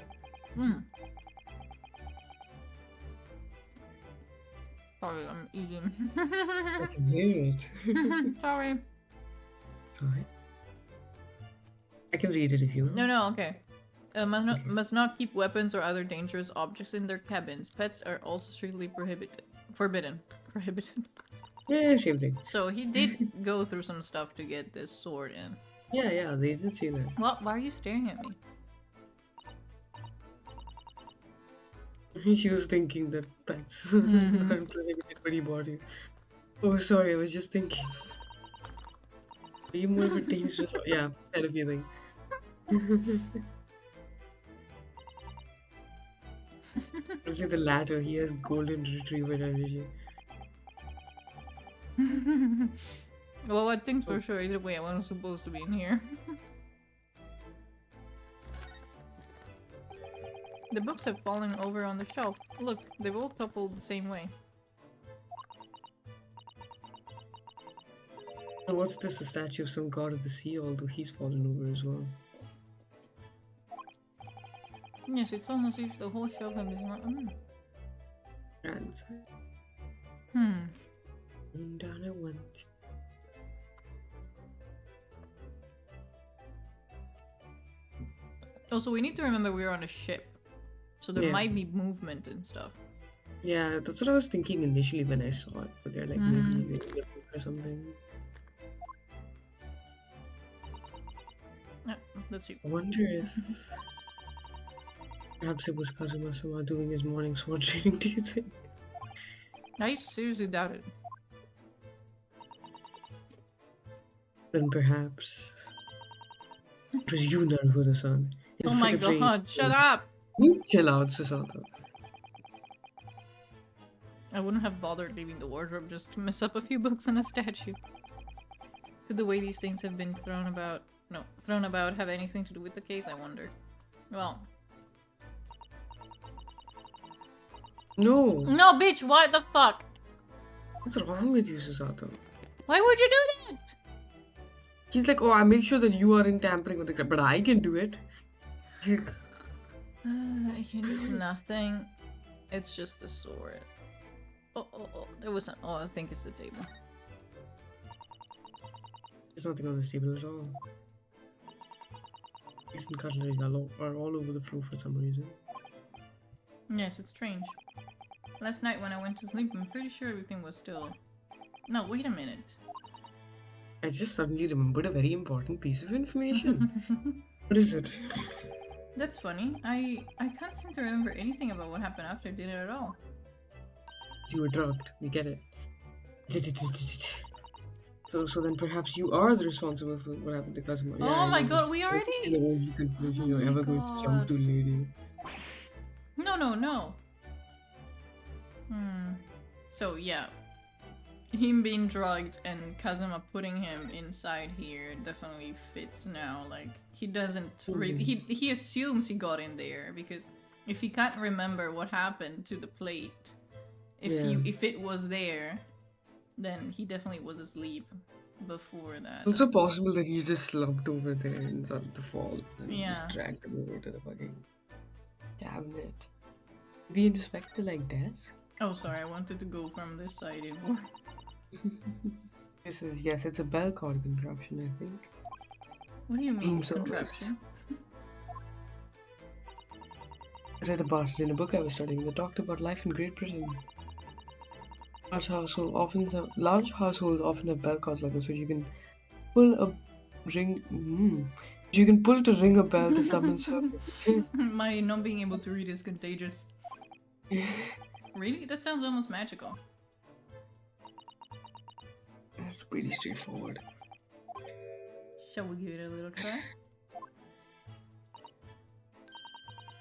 Sorry, I'm eating. I can hear it. Sorry. Sorry. I can read it if you want. No, okay. Must not keep weapons or other dangerous objects in their cabins. Pets are also strictly forbidden. Yeah, same thing. So he did go through some stuff to get this sword in. Yeah, they did say that. What? Why are you staring at me? She was thinking that pets are prohibited by the body. Oh, sorry, I was just thinking. Are you more of a dangerous? Yeah, had a feeling. It's like the latter. He has golden retriever energy. Well, one thing's for sure, either way, I wasn't supposed to be in here. The books have fallen over on the shelf. Look, they've all toppled the same way. And what's this? A statue of some god of the sea, although he's fallen over as well. Yes, it's almost as if the whole shelf is not. Grandson. And down it went. Also, we need to remember we're on a ship. So there Yeah. might be movement and stuff. Yeah, that's what I was thinking initially when I saw it. But they're like maybe they look or something. Yeah, let's see. I wonder if perhaps it was Kazuma-sama doing his morning sword training. Do you think? I seriously doubt it. Then perhaps it was you, Naruto-san. Oh my god, shut up! You chill out, Susato. I wouldn't have bothered leaving the wardrobe just to mess up a few books and a statue. Could the way these things have been thrown about have anything to do with the case, I wonder? Well... No. No, bitch, what the fuck? What's wrong with you, Susato? Why would you do that? He's like, oh, I make sure that you aren't tampering with the crap, but I can do it. I can use nothing. It's just the sword. Oh, there was an. Oh, I think it's the table. There's nothing on this table at all. These and cutlery are all over the floor for some reason. Yes, it's strange. Last night when I went to sleep, I'm pretty sure everything was still. No, wait a minute. I just suddenly remembered a very important piece of information. What is it? That's funny. I can't seem to remember anything about what happened after dinner at all. You were drugged. We get it. So then perhaps you are the responsible for what happened to Kazuma. Oh my I know. god, we The already. only conclusion Oh you're my ever going to jump God. to, lady. No. So yeah, him being drugged and Kazuma putting him inside here definitely fits now. Like he doesn't really. He assumes he got in there because if he can't remember what happened to the plate, if it was there, then he definitely was asleep before that. It's also possible that he just slumped over there and started to fall. And Yeah. just dragged him over to the fucking cabinet. We inspect the like desk? Oh, sorry, I wanted to go from this side inward. This is, yes, it's a bell cord contraption, I think. What do you mean Room service. contraption? I read about it in a book I was studying that talked about life in Great Britain. Large households often have bell cords like this, so you can pull a ring. You can pull to ring a bell to summon servants. My not being able to read is contagious. Really? That sounds almost magical. It's pretty straightforward. Shall we give it a little try?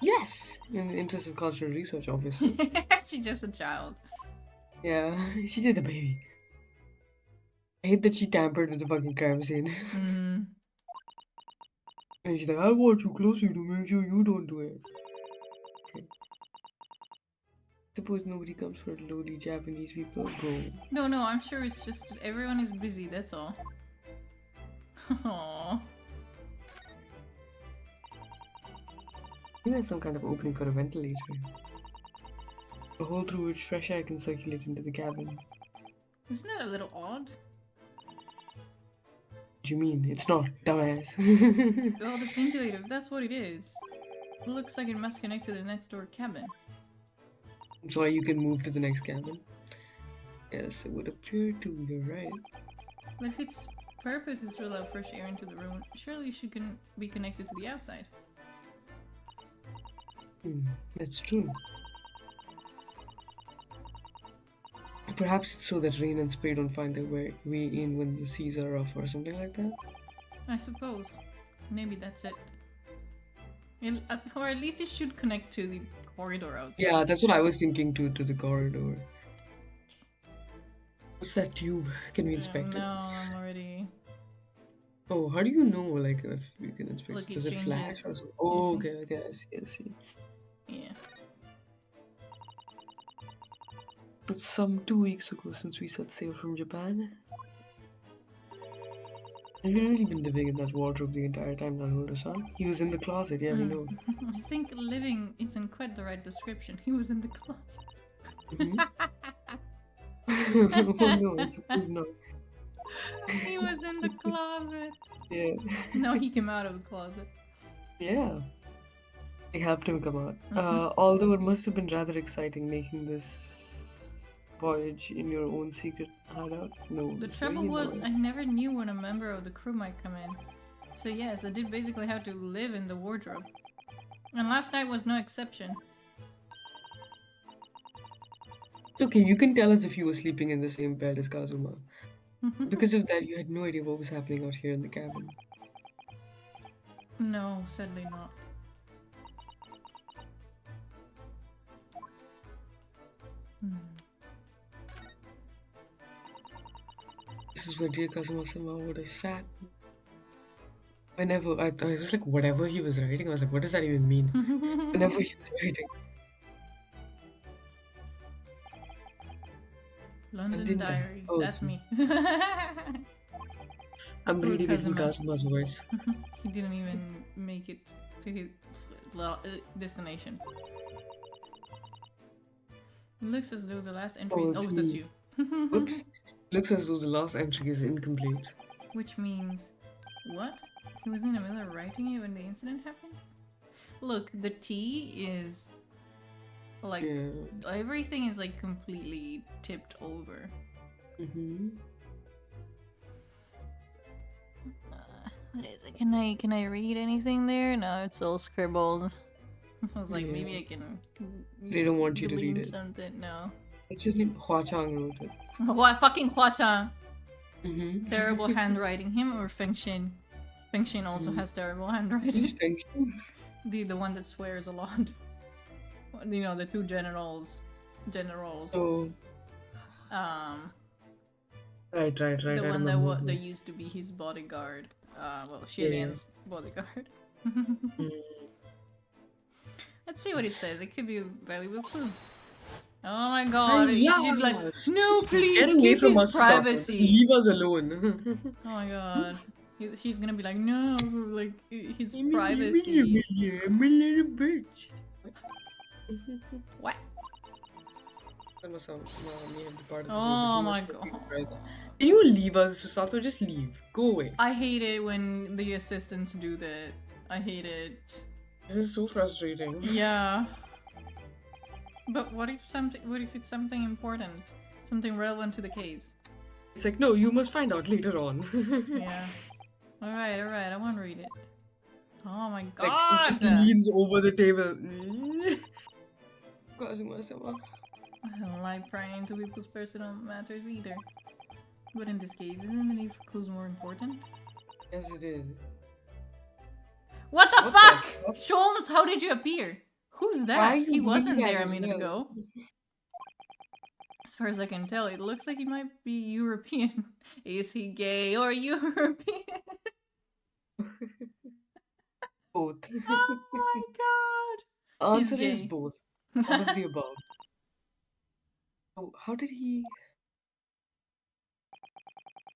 Yes, in the interest of cultural research, obviously. She's just a child. Yeah, she did a baby. I hate that she tampered with the fucking crime scene. Mm. And she's like, I'll watch you closely to make sure you don't do it. Okay. Suppose nobody comes for lowly Japanese people, bro. No, I'm sure it's just that everyone is busy, that's all. Aww. I think there's some kind of opening for a ventilator. A hole through which fresh air can circulate into the cabin. Isn't that a little odd? What do you mean? It's not, dumbass. Well, this ventilator, if that's what it is. It looks like it must connect to the next door cabin. That's why you can move to the next cabin. Yes, it would appear to, you're right. But if its purpose is to allow fresh air into the room, surely it should be connected to the outside. That's true. Perhaps it's so that rain and spray don't find their way in when the seas are rough or something like that. I suppose. Maybe that's it. Or at least it should connect to the corridor outside. Yeah, that's what I was thinking too, to the corridor. What's that tube? Can we inspect No, it? I'm already... Oh, how do you know, like, if you can inspect Look, it? it Does it changes. flash or something? Oh, You see? okay, I see. Yeah. It's some 2 weeks ago since we set sail from Japan. Have you really been living in that wardrobe the entire time, Naruto-san? He was in the closet, yeah, we know. I think living isn't quite the right description. He was in the closet. Oh no, I suppose not. He was in the closet. Yeah. No, he came out of the closet. Yeah. They helped him come out. Mhm. Although it must have been rather exciting making this voyage in your own secret hideout. No. The it's trouble very was, I annoying. never knew when a member of the crew might come in. So yes, I did basically have to live in the wardrobe. And last night was no exception. Okay, you can tell us if you were sleeping in the same bed as Kazuma. Because of that, you had no idea what was happening out here in the cabin. No, sadly not. This is where dear Kazuma-sama would have sat. Whenever, I was like, whatever he was writing, I was like, what does that even mean? Whenever he was writing. London didn't I? Diary. Oh, That's it's me. I'm Poor really getting Kazuma. Kazuma's voice. He didn't even make it to his destination. It looks as though the last entry. Oh, it's that's me. you. Oops. Looks as though the last entry is incomplete. Which means, what? He was in the middle of writing it when the incident happened? Look, the T is like Yeah. everything is like completely tipped over. Mm-hmm. What is it? Can I read anything there? No, it's all scribbles. I was like, Yeah. maybe I can. They don't want you to read glean it. something. No. What's his name? Hua Chang wrote it. What fucking Hua Chang? Mm-hmm. Terrible handwriting. Him or Feng Xin? Feng Xin also has terrible handwriting. Just thank you. The one that swears a lot. You know, the two generals. Oh, right. The I one remember. that used to be his bodyguard. Well, Xilian's bodyguard. Mm. Let's see what it says. It could be a valuable clue. Oh my god, you should be like, Yes. no, Just please, get away keep from his us, Sato. Just privacy. leave us alone. Oh my god. She's gonna be like, no, like, his I'm a privacy. little bitch. What? That must sound me and the part of the Oh room, my but you must god. be right. Can you leave us, Sato? Just leave. Go away. I hate it when the assistants do that. I hate it. This is so frustrating. Yeah. But what if it's something important? Something relevant to the case? It's like, no, you must find out later on. Yeah. Alright, I wanna read it. Oh my Like, god! it just leans over the table. Kazuma-sama. I don't like prying into people's personal matters either. But in this case, isn't the need for clues more important? Yes, it is. What the What the fuck? fuck? Sholmes, how did you appear? Who's Why are that? you He doing wasn't that there a as minute well? ago. As far as I can tell, it looks like he might be European. Is he gay or European? Both. Oh my god! Answer is gay. both. All of the above. Oh, how did he?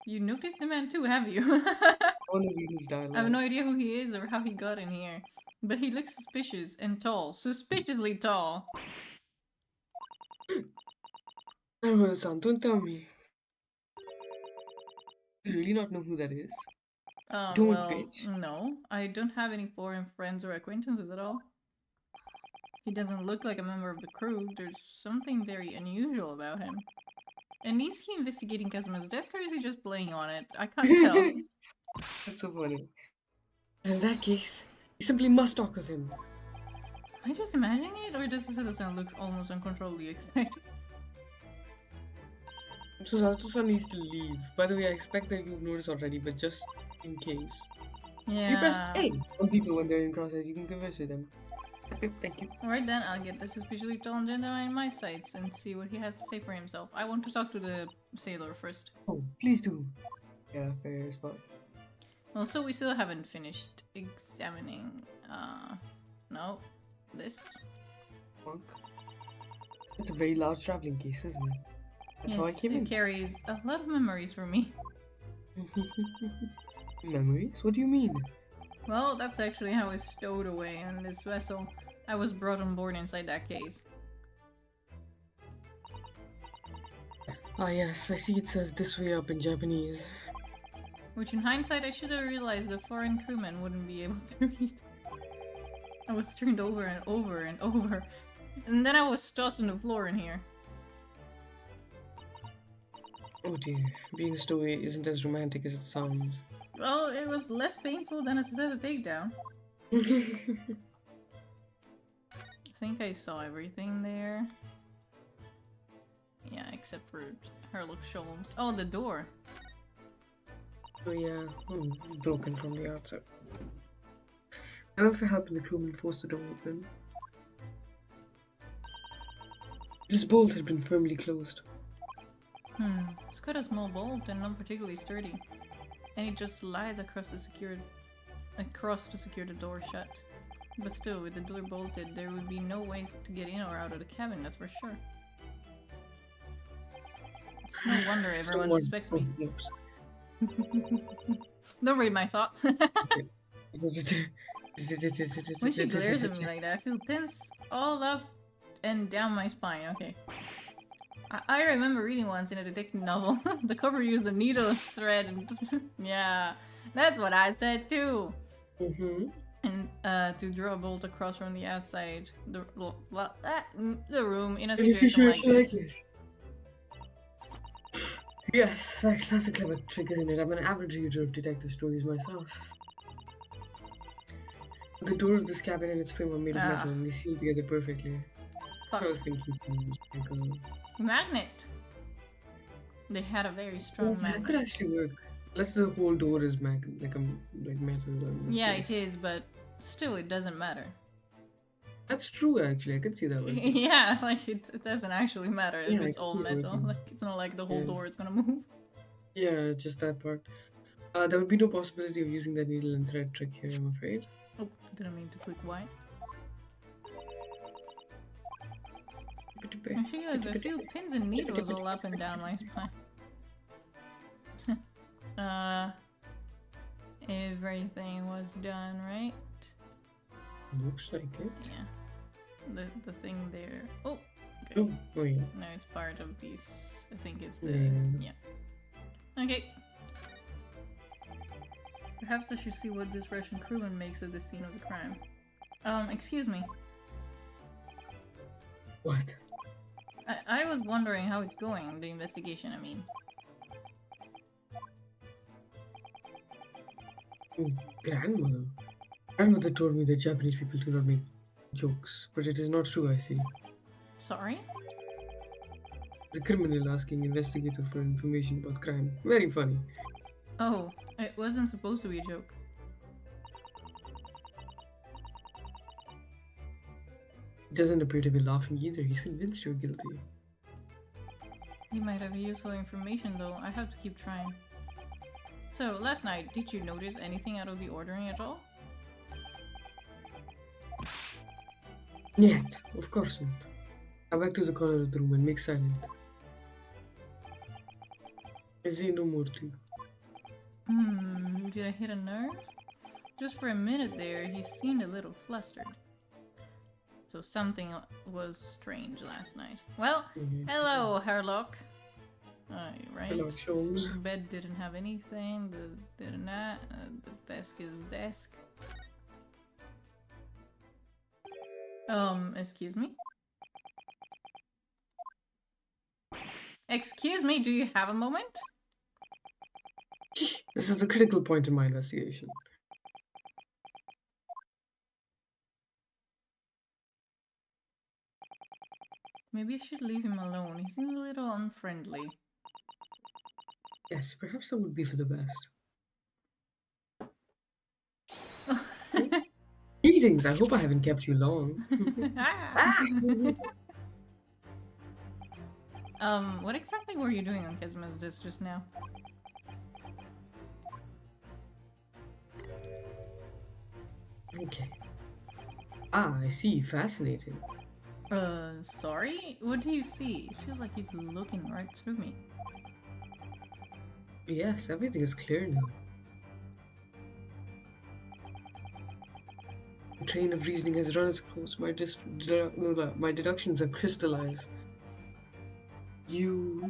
You noticed the man too, have you? I want to read his dialogue. I have no idea who he is or how he got in here. But he looks suspicious and tall. Suspiciously tall. Naruto-san, don't tell me. You really not know who that is? Don't, Well, bitch. no. I don't have any foreign friends or acquaintances at all. He doesn't look like a member of the crew. There's something very unusual about him. And is he investigating Kazuma's desk or is he just playing on it? I can't tell. That's so funny. In that case, you simply must talk with him. Am I just imagining it, or does the citizen look almost uncontrollably excited? So Sato-san needs to leave. By the way, I expect that you've noticed already, but just in case. You press Yeah. A on people when they're in crosshairs. You can converse with them. Okay, thank you. Alright then, I'll get the suspiciously tall gentleman in my sights and see what he has to say for himself. I want to talk to the sailor first. Oh, please do. Yeah, fair as fuck. Also, we still haven't finished examining, no, this. Monk. That's a very large traveling case, isn't it? That's how I Yes, came it in. carries a lot of memories for me. Memories? What do you mean? Well, that's actually how I stowed away on this vessel. I was brought on board inside that case. Ah yes, I see it says this way up in Japanese. Which in hindsight I should have realized the foreign crewmen wouldn't be able to read. I was turned over and over and over. And then I was tossed on the floor in here. Oh dear, being a stowaway isn't as romantic as it sounds. Well, it was less painful than a Susetto takedown. I think I saw everything there. Yeah, except for Herlock Sholmes. Oh, the door. Oh yeah, broken from the outside. I went for help and the crewman forced the door open. This bolt had been firmly closed. It's quite a small bolt and not particularly sturdy. And it just slides across to secure the door shut. But still, with the door bolted, there would be no way to get in or out of the cabin, that's for sure. It's no wonder everyone Someone- suspects me. oh, oops. Don't read my thoughts. When she glares at me like that, I feel tense all up and down my spine. Okay. I remember reading once in a detective novel. The cover used a needle thread and yeah, that's what I said too. Mm-hmm. And to draw a bolt across from the outside the room in a In a situation like situation like this. this. Yes, that's a clever trick, isn't it? I'm an avid reader of detective stories myself. The door of this cabin and its frame are made of metal, and they seal together perfectly. Fuck. I was thinking, like, Magnet. They had a very strong that could magnet. actually work. Unless the whole door is like metal. and Yeah, stuff. it is, but still, it doesn't matter. That's true, actually. I could see that working. Yeah, like it doesn't actually matter if Yeah, I it's can all see it metal. working. Like it's not like the whole Yeah. door is gonna move. Yeah, just that part. There would be no possibility of using that needle and thread trick here, I'm afraid. Oh, didn't mean to click Y. And she has a few pins and needles all up and down my spine. Everything was done right. Looks like it. Yeah. The thing there. Oh, okay. Oh yeah. No, it's part of these. I think it's the Yeah. yeah. Okay. Perhaps I should see what this Russian crewman makes of the scene of the crime. Excuse me. What? I was wondering how it's going, the investigation, I mean. Oh, grandmother. Grandmother told me that Japanese people do not make jokes, but it is not true, I see. Sorry? The criminal asking investigator for information about crime. Very funny. Oh, it wasn't supposed to be a joke. He doesn't appear to be laughing either. He's convinced you're guilty. He might have useful information though, I have to keep trying. So, last night, did you notice anything out of the ordinary at all? Yet, of course not. Come back to the corner of the room and make silent. I say no more to you. Did I hit a nerve? Just for a minute there, he seemed a little flustered. So something was strange last night. Well, Mhm. hello, Herlock. Right? Hello, Sholmes. Bed didn't have anything, the desk is desk. Excuse me? Excuse me, do you have a moment? This is a critical point in my investigation. Maybe I should leave him alone. He seems a little unfriendly. Yes, perhaps that would be for the best. Greetings, I hope I haven't kept you long. What exactly were you doing on Kesma's disc just now? Okay. Ah, I see. Fascinating. Sorry? What do you see? It feels like he's looking right through me. Yes, everything is clear now. The train of reasoning has run its course. My deductions are crystallized. You've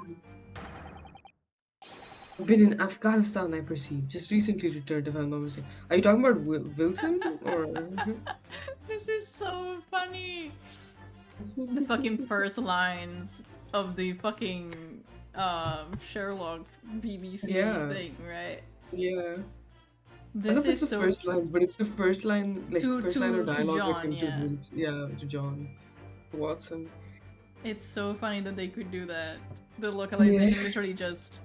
been in Afghanistan, I perceive. Just recently returned, if I'm not mistaken. Are you talking about Wilson? Or This is so funny! The fucking first lines of the fucking Sherlock BBC Yeah. thing, right? yeah. I don't This know if is it's the so first line, but it's the first line, like To- first line to- of to dialogue John, with him yeah. to Wilson. Yeah, to John Watson. it's so funny that they could do that. The localization Yeah. literally just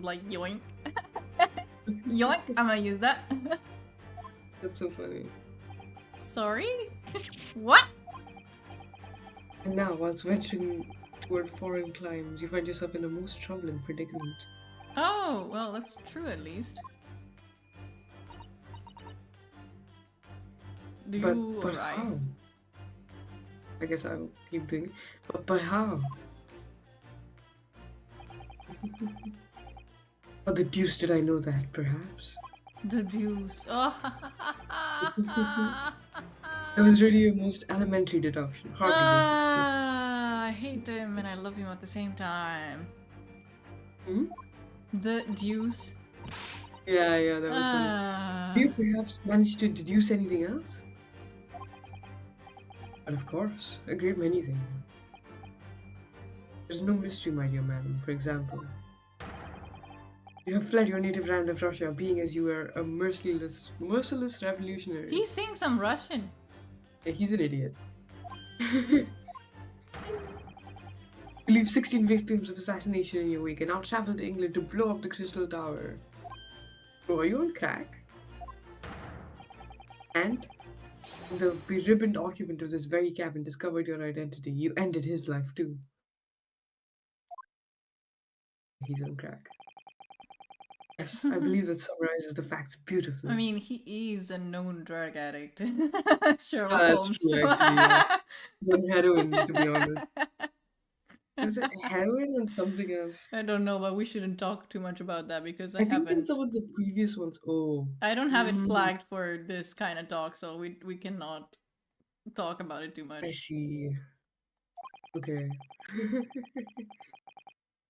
like yoink. Yoink, I'm gonna use that. That's so funny. Sorry? What? And now, whilst venturing toward foreign climes, you find yourself in a most troubling predicament. Oh, well, that's true at least. Do But, you but or I? how? I guess I'll keep doing it. But how? Or the deuce did I know that, perhaps? The deuce. Oh. That was really a most elementary deduction. Hardly worth explaining. I hate him and I love him at the same time. Hmm? The deuce. Yeah, that was funny. Do you perhaps manage to deduce anything else? But of course, a great many things. There's no mystery, my dear madam. For example, you have fled your native land of Russia, being as you were a merciless revolutionary. He thinks I'm Russian. Yeah, he's an idiot. You leave 16 victims of assassination in your wake and now travel to England to blow up the Crystal Tower. Oh, are you on crack? And the beribboned occupant of this very cabin discovered your identity. You ended his life too. He's on crack. Yes, I believe that summarizes the facts beautifully. I mean, he is a known drug addict. Sherlock That's Holmes. true, actually. Yeah. On heroin, to be honest. Is it heroin and something else? I don't know, but we shouldn't talk too much about that because I think in haven't. some of the previous ones. Oh. I don't have it Mm. flagged for this kind of talk, so we cannot talk about it too much. I see. Okay.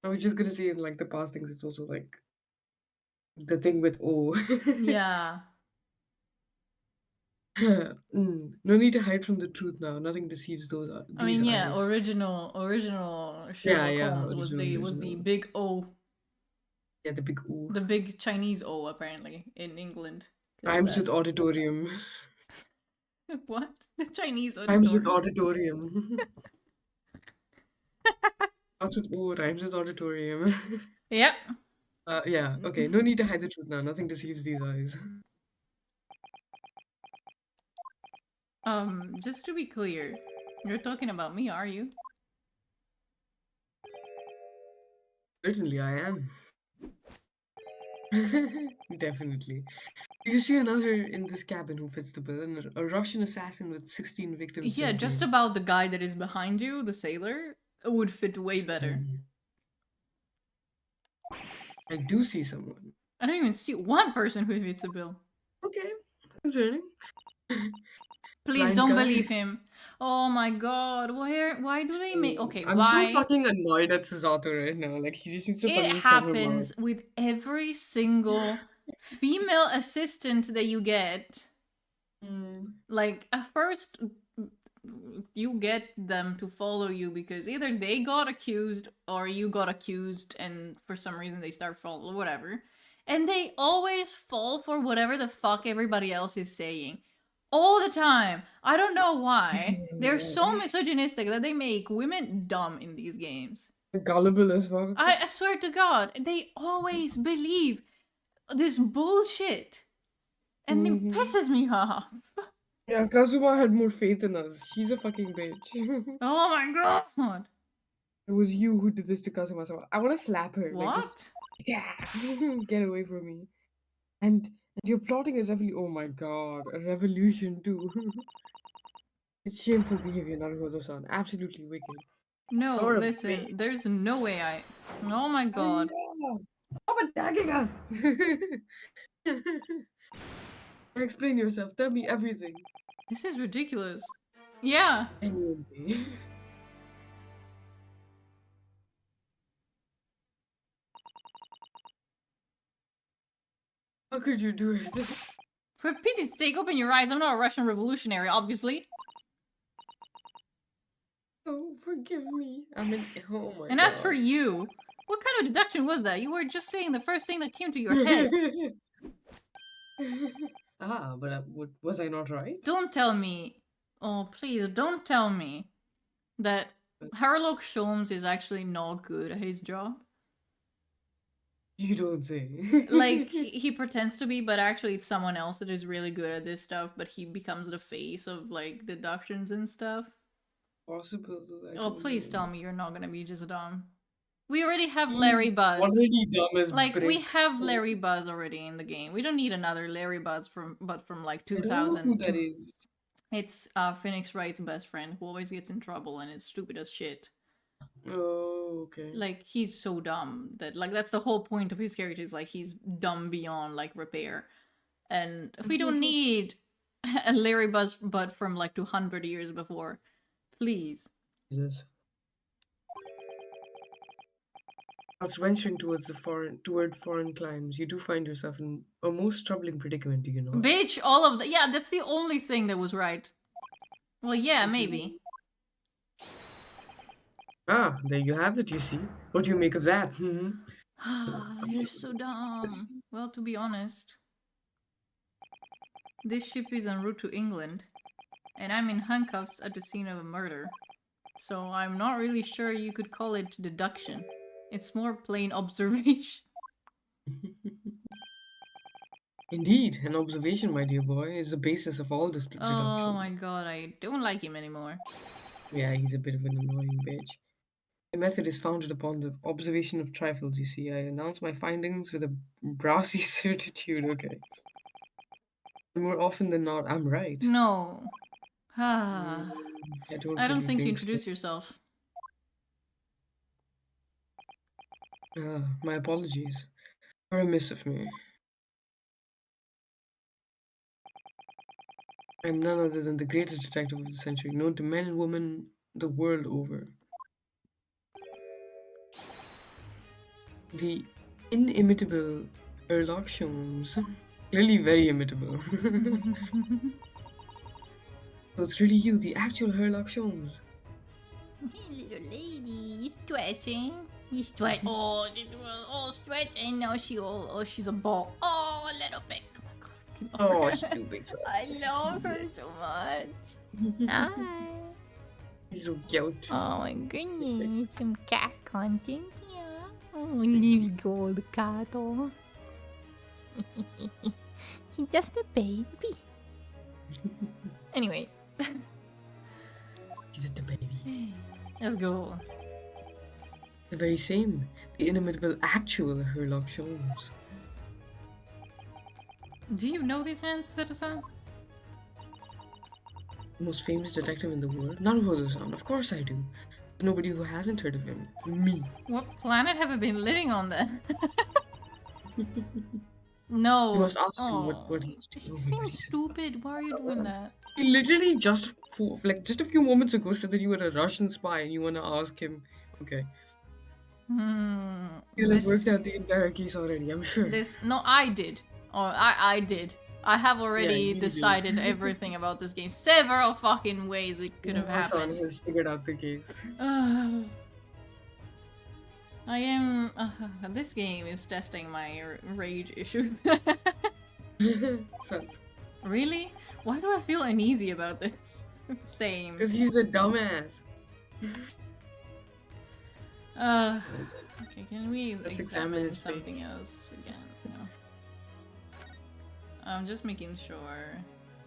I was just gonna say in like the past things, it's also like the thing with O. Yeah. No need to hide from the truth now. Nothing deceives those. I mean, These yeah, eyes. original Sherlock Holmes was original. the big O, Yeah, the big O. the big Chinese O apparently in England. 'cause Rhymes with that's- auditorium. What? The Chinese Rhymes with auditorium. auditorium. Starts with O, rhymes with auditorium. Yep. Yeah, okay. No need to hide the truth now. Nothing deceives these eyes. Just to be clear, you're talking about me, are you? Certainly, I am. Definitely. You see another in this cabin who fits the bill, and a Russian assassin with 16 victims. Yeah, just about the guy that is behind you, the sailor, would fit way better. I do see someone. I don't even see one person who fits the bill. Okay, concerning. Please Blind don't guy. believe him. Oh my god, why do they make... Okay, I'm why? so fucking annoyed at Susato right now. Like, he just needs to It fucking shut her happens with every single female assistant that you get. mouth. Like, at first, you get them to follow you because either they got accused or you got accused and for some reason they start following, whatever. And they always fall for whatever the fuck everybody else is saying. All the time. I don't know why. They're so misogynistic that they make women dumb in these games. Gullible as fuck. I swear to God, they always believe this bullshit. And it pisses me off. Yeah, Kazuma had more faith in us. She's a fucking bitch. Oh my god. It was you who did this to Kazuma. So I want to slap her. Like, What? just, get away from me. And you're plotting a revolution. Oh my god, a revolution too. It's shameful behavior, Naruhodo-san. Absolutely wicked. No, You're a listen, bitch. there's no way I... Oh my god. Stop attacking us! Explain yourself. Tell me everything. This is ridiculous. Yeah. Genuinely. How could you do it? For pity's sake, open your eyes. I'm not a Russian revolutionary, obviously. Oh, forgive me. I'm an. Oh my And as for you, what kind of deduction was that? You were just saying the first thing that came to your head. But was I not right? Don't tell me. Oh, please, don't tell me that Sherlock Holmes is actually not good at his job. You don't say. Like, he pretends to be, but actually it's someone else that is really good at this stuff, but he becomes the face of, like, deductions and stuff. Possible. Oh, please tell me you're not gonna be just dumb. We already have Larry He's Buzz. already dumb as Like, we bricks. have Larry Buzz already in the game. We don't need another Larry Buzz from like I don't know who 2000. that is. It's Phoenix Wright's best friend who always gets in trouble and is stupid as shit. Oh, okay. Like he's so dumb that like that's the whole point of his character is like he's dumb beyond like repair. And we don't need a Larry Butt from like 200 years before. Please. Jesus. As venturing toward foreign climes, you do find yourself in a most troubling predicament, do you know? Bitch, all of the yeah, that's the only thing that was right. Well, yeah, maybe. Ah, there you have it, you see. What do you make of that? You're so dumb. Well, to be honest, this ship is en route to England, and I'm in handcuffs at the scene of a murder. So I'm not really sure you could call it deduction. It's more plain observation. Indeed, an observation, my dear boy, is the basis of all this Oh deduction. my god, I don't like him anymore. Yeah, he's a bit of an annoying bitch. My method is founded upon the observation of trifles, you see. I announce my findings with a brassy certitude, okay? And more often than not, I'm right. No. I I don't don't really think you so. introduce yourself. My apologies. Very remiss of me. I'm none other than the greatest detective of the century, known to men and women the world over. The inimitable Sherlock Holmes. Clearly very imitable. So it's really you, the actual Sherlock Holmes. Hey, little lady, you stretching? You stretch? Oh, she's doing all stretching. Now she's a ball. Oh, a little bit. Oh my god, I fucking love Oh, her. she's too big for I love her so much. Hi. He's so cute. Oh my goodness, some cat content here. Oh, leave go the cat. Oh. She's just a baby. Anyway, He's the baby. let's go. The very same. The inimitable actual Sherlock Holmes. Do you know this man, Citizen? The most famous detective in the world? Naruhodo-san, of course I do. There's nobody who hasn't heard of him. Me. What planet have I been living on then? No. You must ask him Oh, what he's he doing. seems stupid. Why are you doing that? He literally just just a few moments ago said that you were a Russian spy and you want to ask him. Okay, you'll have worked out the entire case already, I'm sure. No, I did. Or I did. I have already you did. decided everything about this game. Several fucking ways it could have My son happened. has figured out the case. I am. This game is testing my rage issues. Felt. Really? Why do I feel uneasy about this? Same. Because he's a dumbass. Okay, can we Let's examine examine his something face. else again? No. I'm just making sure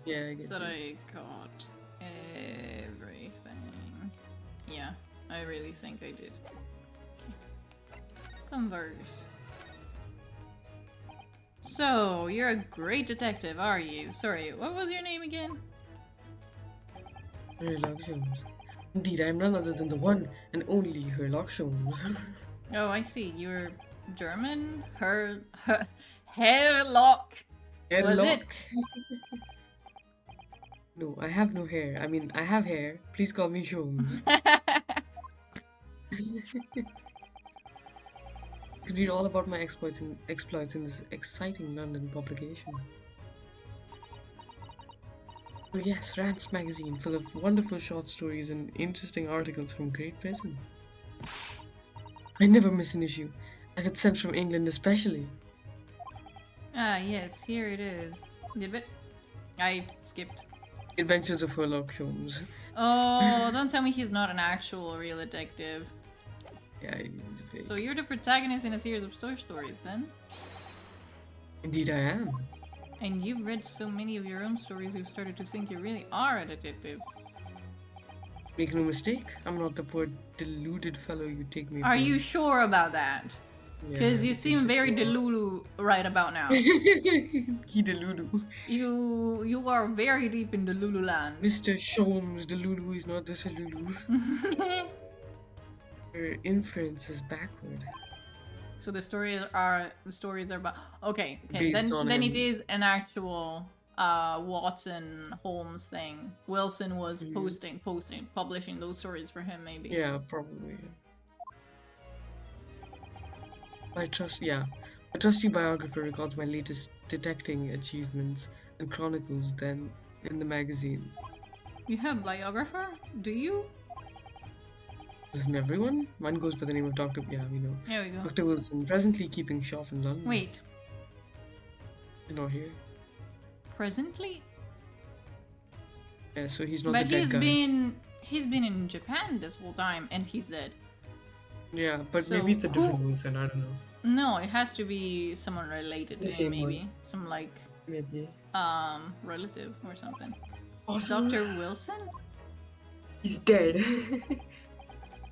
Yeah, I get that you. I got everything. Yeah, I really think I did. Okay. Converse. So, you're a great detective, are you? Sorry, what was your name again? Sherlock Holmes. Indeed, I am none other than the one and only Sherlock Holmes. Oh, I see. You're German? Hairlock. Was it? No, I have no hair. I mean, I have hair. Please call me Holmes. You can read all about my exploits in this exciting London publication. Oh yes, Rants magazine, full of wonderful short stories and interesting articles from Great Britain. I never miss an issue. I've had sent from England especially. Ah, yes, here it is. Did it? I skipped. Adventures of Sherlock Holmes. Oh, don't tell me he's not an actual real detective. Yeah, he's a So fake. you're the protagonist in a series of stories then? Indeed I am. And you've read so many of your own stories you've started to think you really are a detective. Make no mistake, I'm not the poor deluded fellow you take me for. Are you sure about that? Because Yeah, you seem very you are. delulu right about now. He delulu. You are very deep in Delulu land. Mr. Sholmes delulu is not the salulu. Her inference is backward. So the stories are about okay. Based on Then it him. is an actual Watson Holmes thing. Wilson was publishing those stories for him maybe. Yeah, probably. My trusty biographer records my latest detecting achievements and chronicles them in the magazine. You have biographer? Do you? Doesn't everyone? Mine goes by the name of Dr. Yeah, we know. There we go. Dr. Wilson, presently keeping shop in London. Wait, He's not here. presently? Yeah, so he's not But the dead guy. he's been in Japan this whole time and he's dead. Yeah, but So maybe it's a different who- Wilson, I don't know. No, it has to be someone related to The him same maybe. one. Some like Maybe. relative or something. Also, Dr. Wilson? he's dead.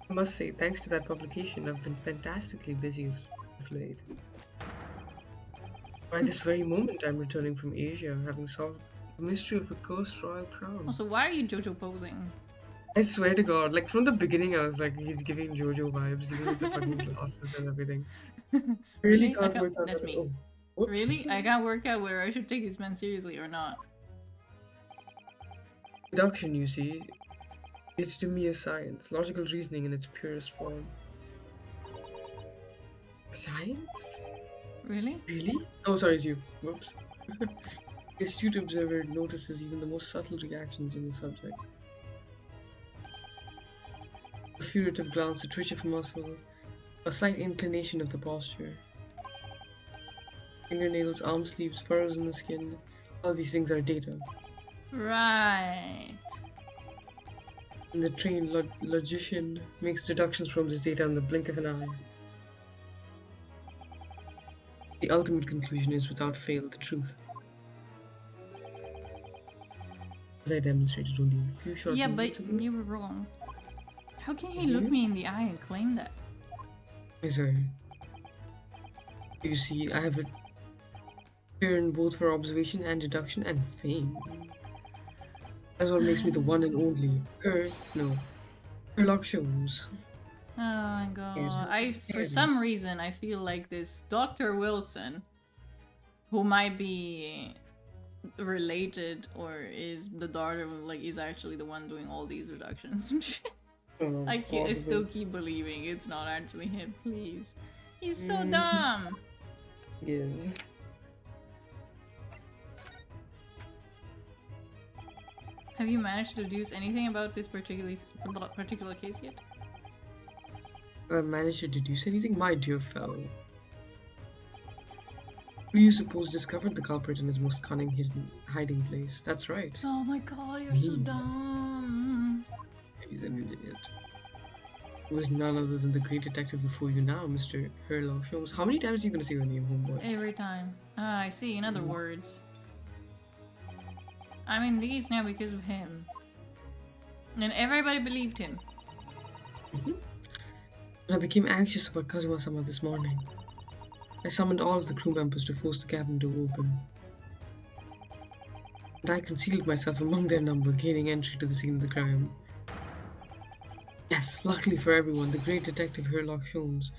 I must say, thanks to that publication, I've been fantastically busy of late. By this very moment, I'm returning from Asia, having solved the mystery of a cursed royal crown. Also, why are you Jojo posing? I swear to God, like from the beginning, I was like, he's giving JoJo vibes, even with the fucking glasses and everything. I really Really? I can't can't- work out. that's whether- me. oh, whoops. Really? I can't work out whether I should take this man seriously or not. Deduction, you see, it's to me a science, logical reasoning in its purest form. Science? Really? Really? Oh, sorry, it's you. Whoops. The astute observer notices even the most subtle reactions in the subject. A furtive glance, a twitch of muscle, a slight inclination of the posture. Fingernails, arm sleeves, furrows in the skin. All these things are data. Right. And the trained logician makes deductions from this data in the blink of an eye. The ultimate conclusion is, without fail, the truth. As I demonstrated only a few short Yeah, moments but ago. you were wrong. How can he look Mhm. me in the eye and claim that? Sorry. You see, I have a turn both for observation and deduction and fame. That's what makes me the one and only Sherlock Holmes. Oh my god. For Yeah. some reason, I feel like this Dr. Wilson, who might be related or is the daughter, like, is actually the one doing all these reductions and shit. I still keep believing it's not actually him, please. He's so Mhm. dumb. Yes. Have you managed to deduce anything about this particular case yet? Have I managed to deduce anything? My dear fellow. Who do you suppose discovered the culprit in his most cunning hiding place? That's right. Oh my god, you're so Me. dumb. He's an idiot. It was none other than the great detective before you now, Mr. Sherlock Holmes. How many times are you going to say your name, homeboy? Every time. Ah, I see. In other Mhm. words. I'm in these now because of him. And everybody believed him. When I became anxious about Kazuma-sama this morning, I summoned all of the crew members to force the cabin door open. And I concealed myself among their number, gaining entry to the scene of the crime. Yes, luckily for everyone, the great detective Sherlock Holmes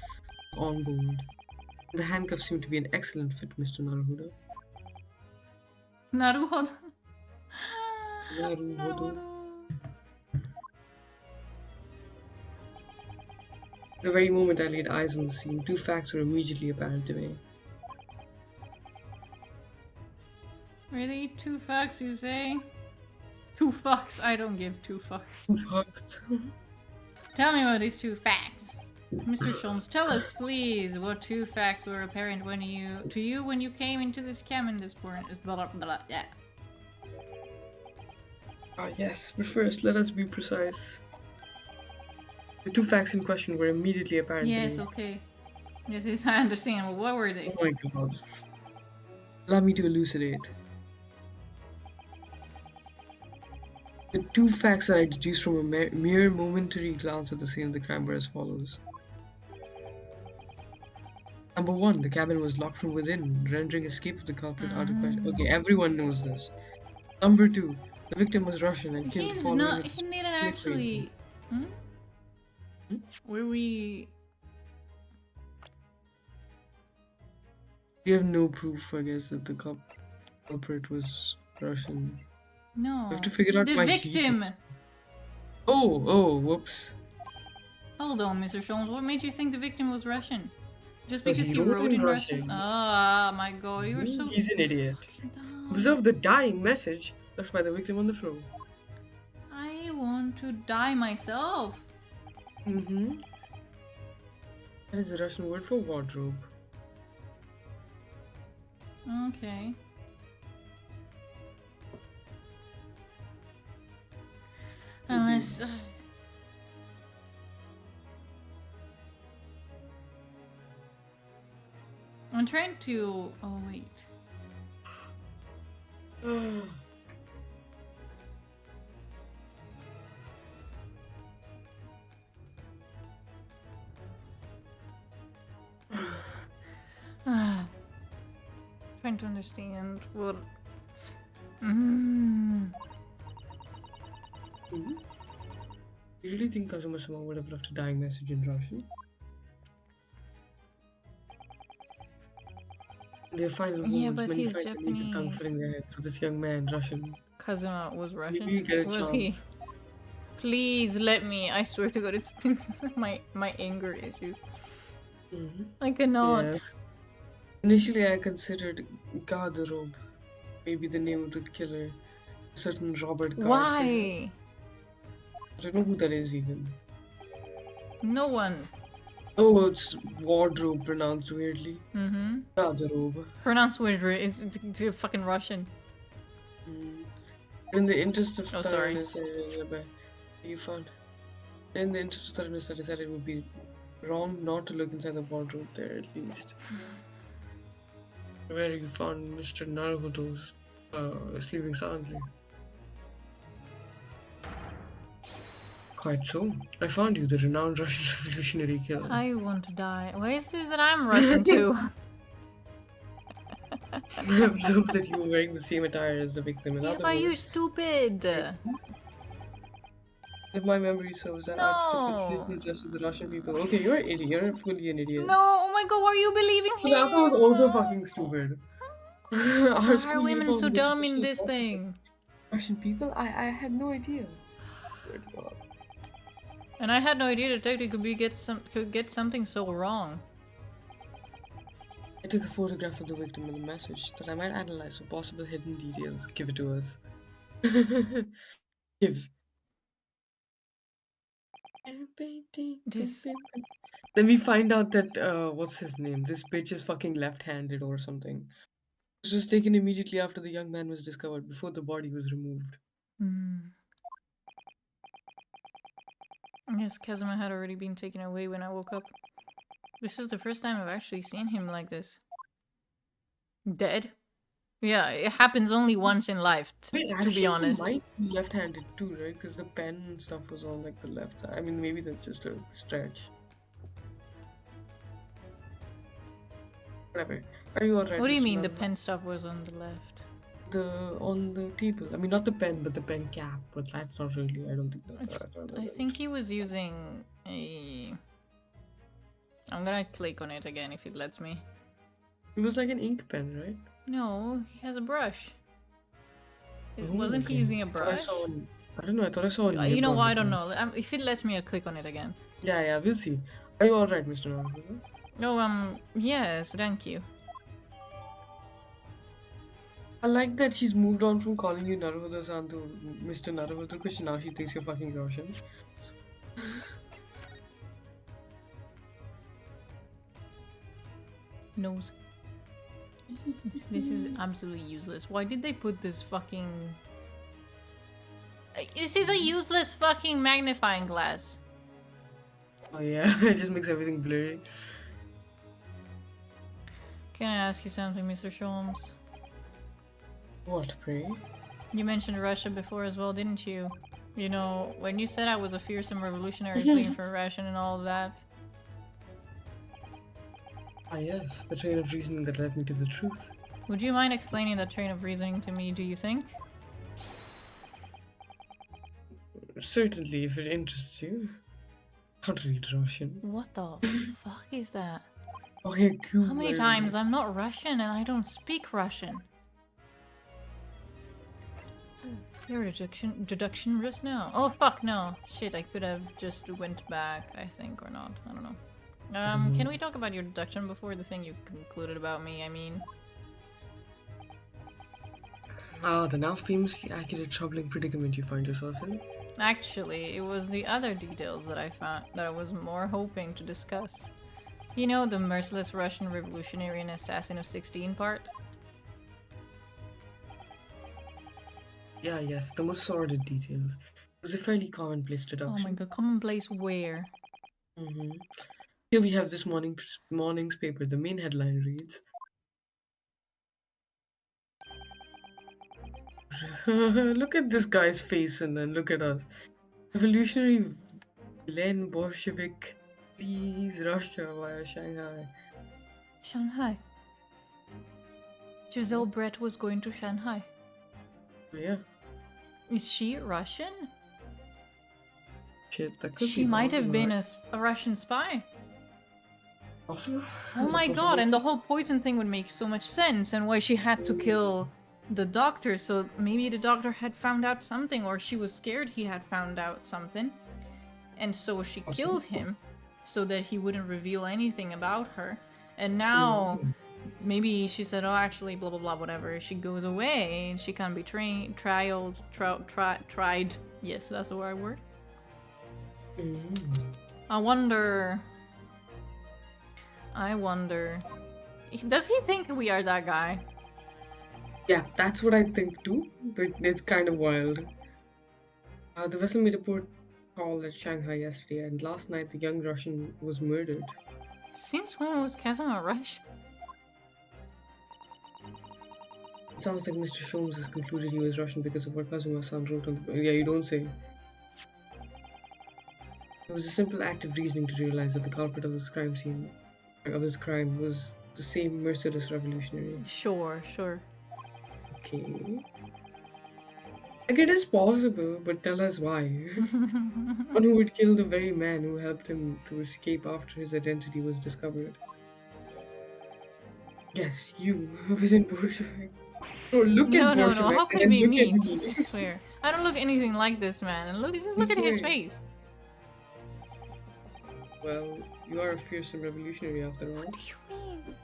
was on board. The handcuffs seem to be an excellent fit, Mr. Naruhodo. Naruhodo. Naruhodo. The very moment I laid eyes on the scene, two facts were immediately apparent to me. Really? 2 fucks, you say? 2 fucks? I don't give 2 fucks. Two facts. Tell me about these 2 facts. Mr. Sholmes, tell us, please, what 2 facts were apparent when you came into this cabin this morning. Yeah. Ah, yes, but first, let us be precise. The two facts in question were immediately apparent Yes, to me. okay. Yes, I understand. Well, what were they? Oh my god. Allow me to elucidate. The two facts that I deduced from a mere momentary glance at the scene of the crime were as follows. Number 1, the cabin was locked from within, rendering escape of the culprit out of question. Okay, everyone knows this. Number 2, the victim was Russian and killed He's following not. a He didn't split actually. Hmm? Were we? We have no proof, I guess, that the culprit was Russian. No. We have to figure out the why he victim. did. Oh, whoops. Hold on, Mr. Sholmes. What made you think the victim was Russian? Just Because because he he wrote wrote in in Russian? Russian. Ah, my God, you're so. He's an idiot. fucking dumb. Observe the dying message left by the victim on the floor. I want to die myself. Mm-hmm. That is the Russian word for wardrobe. Okay. Unless. I'm trying to. Oh, wait. Trying to understand what. You really think Kazuma-sama would have left a dying message in Russian? Their final Yeah, moments but when he he's finds the need of tongue Japanese. filling their heads with this young man, Russian. Kazuma was Russian. Maybe you get a was chance. he? Please let me. I swear to God, it's been my anger issues. Mm-hmm. I cannot. Yeah. Initially, I considered Garderobe, maybe the name of the killer, a certain Robert Gardner. Why? I don't know who that is even. No one. Oh, it's wardrobe pronounced weirdly. Mm-hmm. Garderobe. Pronounced weird. It's fucking Russian. In the interest of Oh, sorry. thoroughness, you found. In the interest of thoroughness, I decided it would be wrong not to look inside the wardrobe there at least. Where you found Mr. Naruto's sleeping soundly. Quite so. I found you, the renowned Russian revolutionary killer. I want to die. Why is this that I'm Russian too? I observed that you were wearing the same attire as the victim. In Yeah, other but you're words, stupid. if my memory serves, that No. outfit is just the Russian people. Okay, you're an idiot. You're fully an idiot. No, oh my God, why are you believing him? Zato was also fucking stupid. Our Why are school women uniforms so were dumb in traditional this costumes. thing? Russian people? I had no idea. Good God. And I had no idea detective could get something so wrong. I took a photograph of the victim and the message that I might analyze for possible hidden details. Give it to us. Give. This- Then we find out that, what's his name? This bitch is fucking left-handed or something. This was taken immediately after the young man was discovered, before the body was removed. Yes, Kazuma had already been taken away when I woke up. This is the first time I've actually seen him like this. Dead? Yeah, it happens only once in life, Wait, to actually, be honest. he might be left-handed too, right? Because the pen and stuff was on like the left side. I mean, maybe that's just a stretch. Whatever. Are you alright? What do you Mr. mean the Nanda? pen stuff was on the left? On the table. I mean, not the pen, but the pen cap. But that's not really. I don't think that's. I think he was using a... I'm gonna click on it again if it lets me. It was like an ink pen, right? No, he has a brush. Oh, Wasn't he okay. using a I thought I brush? saw I don't know. I thought I saw a You nib know on what? the I don't pen. know. If it lets me, I'll click on it again. Yeah, we'll see. Are you alright, Mr. Naruto? Oh, yes, thank you. I like that she's moved on from calling you Naruto-san to Mr. Naruto because now she thinks you're fucking Russian. Nose. This is absolutely useless. Why did they put this fucking... This is a useless fucking magnifying glass. Oh yeah, it just makes everything blurry. Can I ask you something, Mr. Sholmes? What, pray? You mentioned Russia before as well, didn't you? You know, when you said I was a fearsome revolutionary fleeing for Russian and all of that. Ah yes, the train of reasoning that led me to the truth. Would you mind explaining that train of reasoning to me, do you think? Certainly, if it interests you. Can't read Russian. What the fuck is that? Oh, hey, Q. How many times? I'm not Russian and I don't speak Russian. Your deduction just now. Oh fuck no. Shit, I could have just went back, I think, or not. I don't know. Can we talk about your deduction before the thing you concluded about me, I mean? The now famously accurate troubling predicament you find yourself in. Actually, it was the other details that I found that I was more hoping to discuss. You know, the merciless Russian revolutionary and assassin of 16 part? Yeah, yes, the most sordid details. It was a fairly commonplace Oh deduction. my god, commonplace where? Here we have this morning's paper. The main headline reads, look at this guy's face and then look at us. Revolutionary Len Bolshevik flees Russia via Shanghai. Shanghai. Giselle Brett was going to Shanghai. Oh, yeah. Is she Russian? Shit, that could She be might have been possible. a Russian spy. Also, Oh my god, and the whole poison thing would make so much sense, and why she had to kill the doctor, so maybe the doctor had found out something, or she was scared he had found out something. And so she killed him, so that he wouldn't reveal anything about her. And now, maybe she said, oh actually, blah blah blah, whatever. She goes away, and she can be tried. Yes, that's the right word. I wonder... Does he think we are that guy? Yeah, that's what I think too, but it's kind of wild. The vessel made a port call at Shanghai yesterday, and last night the young Russian was murdered. Since when was Kazuma Rush? It sounds like Mr. Sholmes has concluded he was Russian because of what Kazuma-san wrote on the... Yeah, you don't say. It was a simple act of reasoning to realize that the culprit of this crime was the same merciless revolutionary. Sure. Okay. Like, it is possible, but tell us why. One who would kill the very man who helped him to escape after his identity was discovered. Yes, you, within Bolshevik. Oh, look at No, Bolshevik. how could it and be look at me? I swear. I don't look anything like this man, and just look at his swear. face. Well, you are a fearsome revolutionary after all. What do you mean?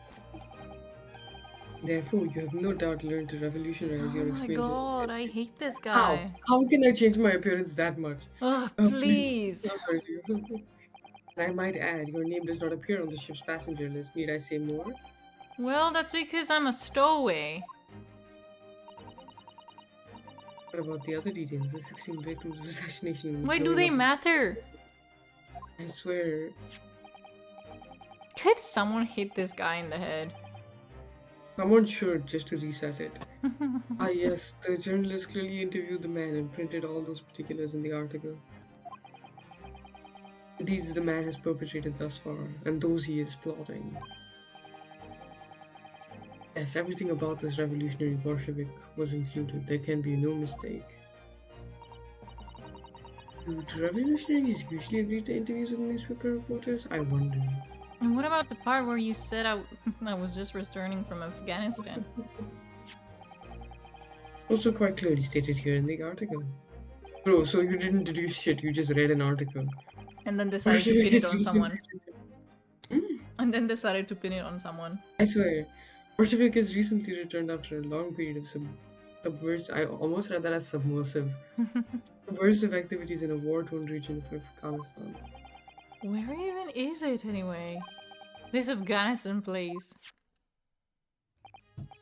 Therefore, you have no doubt learned to revolutionize your Oh my experience. god, I hate this How? guy. How can I change my appearance that much? Ugh, Oh, please. I'm sorry to you. And I might add, your name does not appear on the ship's passenger list. Need I say more? Well, that's because I'm a stowaway. What about the other details? The 16 victims of assassination. and Why do blowing they up- matter? I swear. Could someone hit this guy in the head? Someone should, just to reset it. Ah yes, the journalist clearly interviewed the man and printed all those particulars in the article. The deeds the man has perpetrated thus far, and those he is plotting. Yes, everything about this revolutionary Bolshevik was included. There can be no mistake. Do revolutionaries usually agree to interviews with newspaper reporters? I wonder. And what about the part where you said I was just returning from Afghanistan? Also quite clearly stated here in the article. Bro, so you didn't deduce shit, you just read an article. And then decided to pin it on Bolsheviks someone. recently- And then decided to pin it on someone. I swear, Bolshevik has recently returned after a long period of subversive. I almost read that as submersive. Subversive activities in a war-torn region of Afghanistan. Where even is it anyway? This Afghanistan place.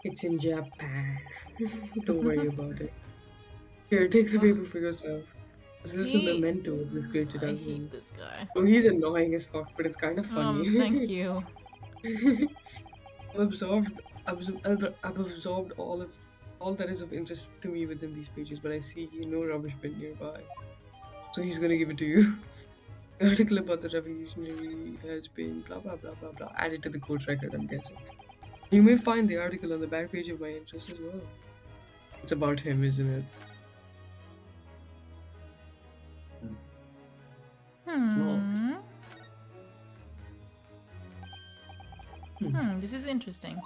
It's in Japan. Don't worry about it. Here, take the paper for yourself. This is a memento of this great I deduction. hate this guy. Oh, he's annoying as fuck, but it's kind of funny. Thank you. I've absorbed all that is of interest to me within these pages, but I see no rubbish bin nearby. So he's gonna give it to you. The article about the revolutionary has been blah blah blah blah blah added to the court record, I'm guessing. You may find the article on the back page of my interest as well. It's about him, isn't it? Hmm. This is interesting.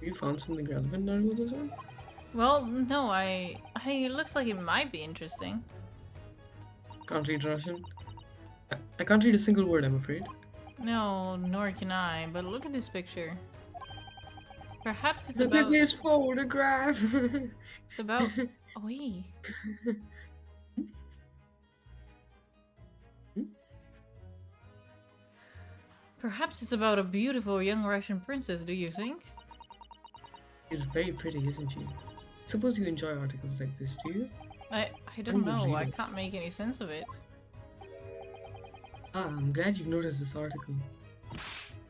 You found something relevant, Naruto, this one? Well, no, it looks like it might be interesting. Can't read Russian. I can't read a single word, I'm afraid. No, nor can I, but look at this picture. Perhaps it's Look about... at this photograph! It's about... Oh, wait. Perhaps it's about a beautiful young Russian princess, do you think? She's very pretty, isn't she? Suppose you enjoy articles like this, do you? I don't know, I Unbelievable. can't make any sense of it. Ah, I'm glad you've noticed this article.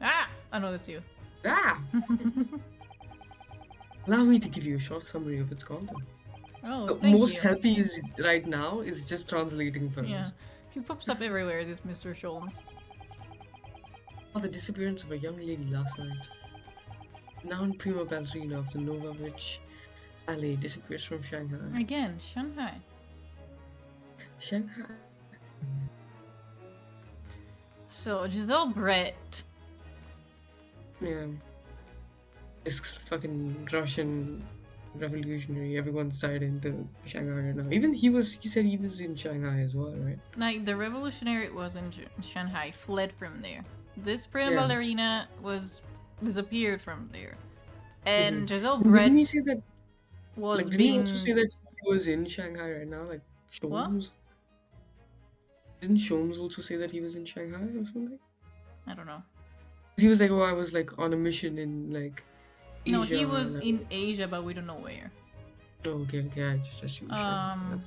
Ah! Oh no, that's you. Ah! Allow me to give you a short summary of its content. Oh, The thank most you. helpy is right now is just translating films. Yeah. He pops up everywhere, this Mr. Sholmes. Oh, the disappearance of a young lady last night. Renowned prima ballerina of the Novovich Ballet disappears from Shanghai. Again, Shanghai. Shanghai? So, Giselle Brett. Yeah. This fucking Russian revolutionary, everyone's tied into Shanghai right now. Even he said he was in Shanghai as well, right? Like, the revolutionary was in Shanghai, fled from there. This prima Yeah. ballerina was disappeared from there. And Giselle Didn't Brett he say that, was like, didn't being... he also say that he was in Shanghai right now? Like, What? Sholmes? Didn't Sholmes also say that he was in Shanghai or something? I don't know. He was like, oh, I was like on a mission in like Asia. No, he was or, like- in Asia, but we don't know where. Oh, okay, I just assumed. Shanghai.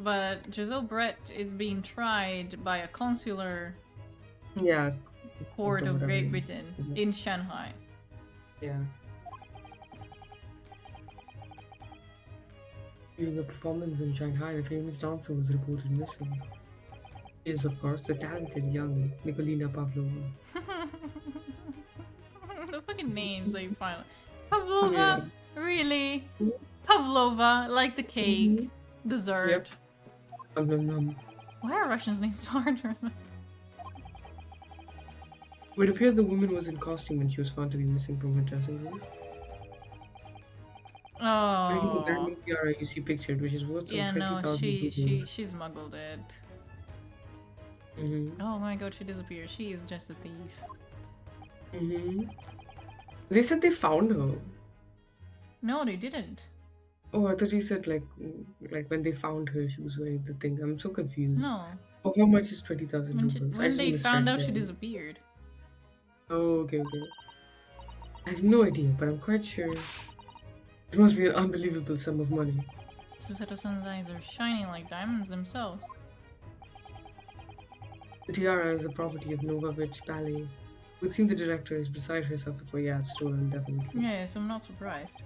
But Giselle Brett is being tried by a consular Yeah, court of whatever. Great Britain Mhm. in Shanghai. yeah. During a performance in Shanghai, the famous dancer was reported missing. She is, of course, the talented young Nikolina Pavlova. The fucking names that you find. Pavlova? Really? Pavlova, like the cake, dessert. Yep. Nom, nom, nom. Why are Russians named so hard to remember? It would appear the woman was in costume when she was found to be missing from her dressing room. Wearing the Oh. diamond tiara you see pictured, which is worth some Yeah, no, 20,000 she smuggled it. Mm-hmm. Oh my god, she disappeared. She is just a thief. Mm-hmm. They said they found her. No, they didn't. Oh, I thought you said like when they found her, she was wearing the thing. I'm so confused. No. Oh, how much is 20,000 When, rubles? I when just they misread found out she that. disappeared. Oh, okay. I have no idea, but I'm quite sure it must be an unbelievable sum of money. Susato-san's eyes are shining like diamonds themselves. The tiara is the property of Novovich Ballet. It would seem the director is beside herself for it's stolen, definitely. Yes, I'm not surprised.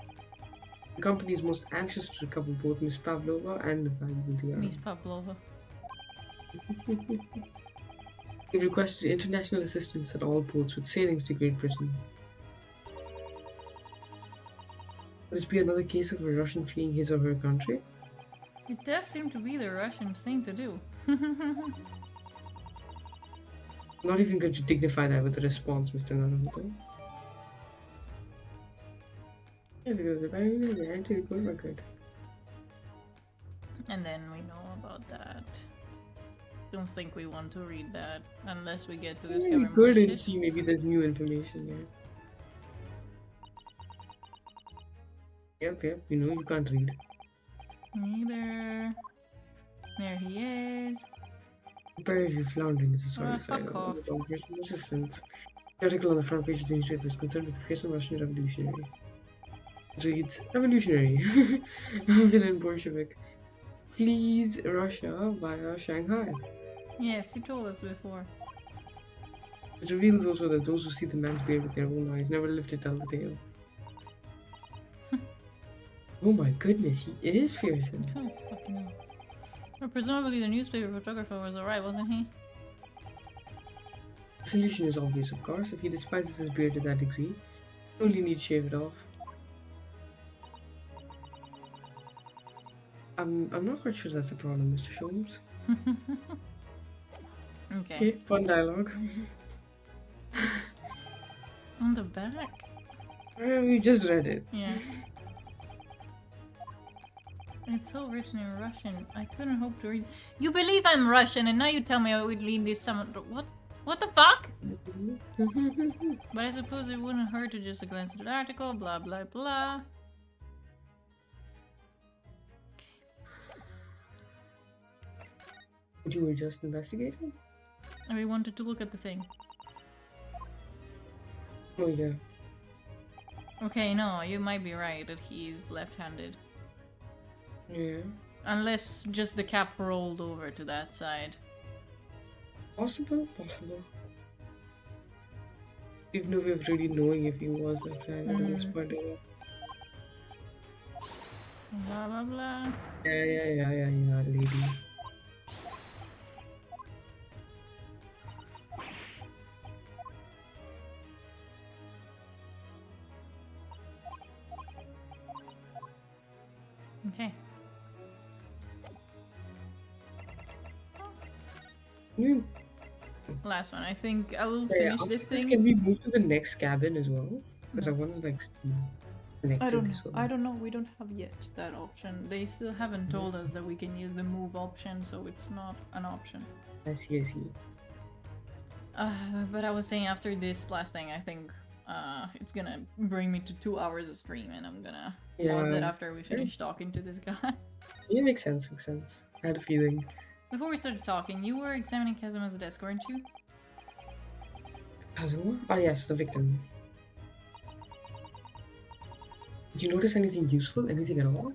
The company is most anxious to recover both Miss Pavlova and the valuable tiara. Miss Pavlova. They requested international assistance at all ports with sailings to Great Britain. Will this be another case of a Russian fleeing his or her country? It does seem to be the Russian thing to do. I'm not even going to dignify that with a response, Mr. Naruto. Yeah, because if I really ran to the good record. And then we know about that. Don't think we want to read that unless we get to We discover more could and shit. see maybe there's new information there. Yep, you know you can't read. Neither. There he is. Prepare if you're floundering, it's a sorry Ah, sign fuck off. of operational assistance. The article on the front page of the newspaper is concerned with the fearsome Russian revolutionary. It reads, revolutionary, villain Bolshevik, flees Russia via Shanghai. Yes, he told us before. It reveals also that those who see the man's beard with their own eyes never live to tell the tale. Oh my goodness, he is fearsome. Oh, fucking hell. Well, presumably the newspaper photographer was alright, wasn't he? The solution is obvious, of course. If he despises his beard to that degree, he only needs to shave it off. I'm not quite sure that's a problem, Mr. Sholmes. Okay. Okay, fun dialogue. On the back? We just read it. Yeah. It's all written in Russian. I couldn't hope to read. You believe I'm Russian, and now you tell me I would lead this someone. What? What the fuck? But I suppose it wouldn't hurt to just glance at the article. Blah blah blah. You were just investigating? We wanted to look at the thing. Oh yeah. Okay, no, you might be right that he's left-handed. Yeah. Unless just the cap rolled over to that side. Possible. We've no way of really knowing if he was left-handed at this point. Blah blah blah. Yeah, lady. Okay. Hmm. Last one. I think I will Yeah, finish this after thing. Can we move to the next cabin as well? Because I want to like see. I don't know. We don't have yet that option. They still haven't told us that we can use the move option, so it's not an option. I see. But I was saying after this last thing, I think it's gonna bring me to 2 hours of stream, and I'm gonna pause it after we finish talking to this guy. Yeah, makes sense. I had a feeling. Before we started talking, you were examining Kazuma's desk, weren't you? Kazuma? Ah, yes, the victim. Did you notice anything useful? Anything at all?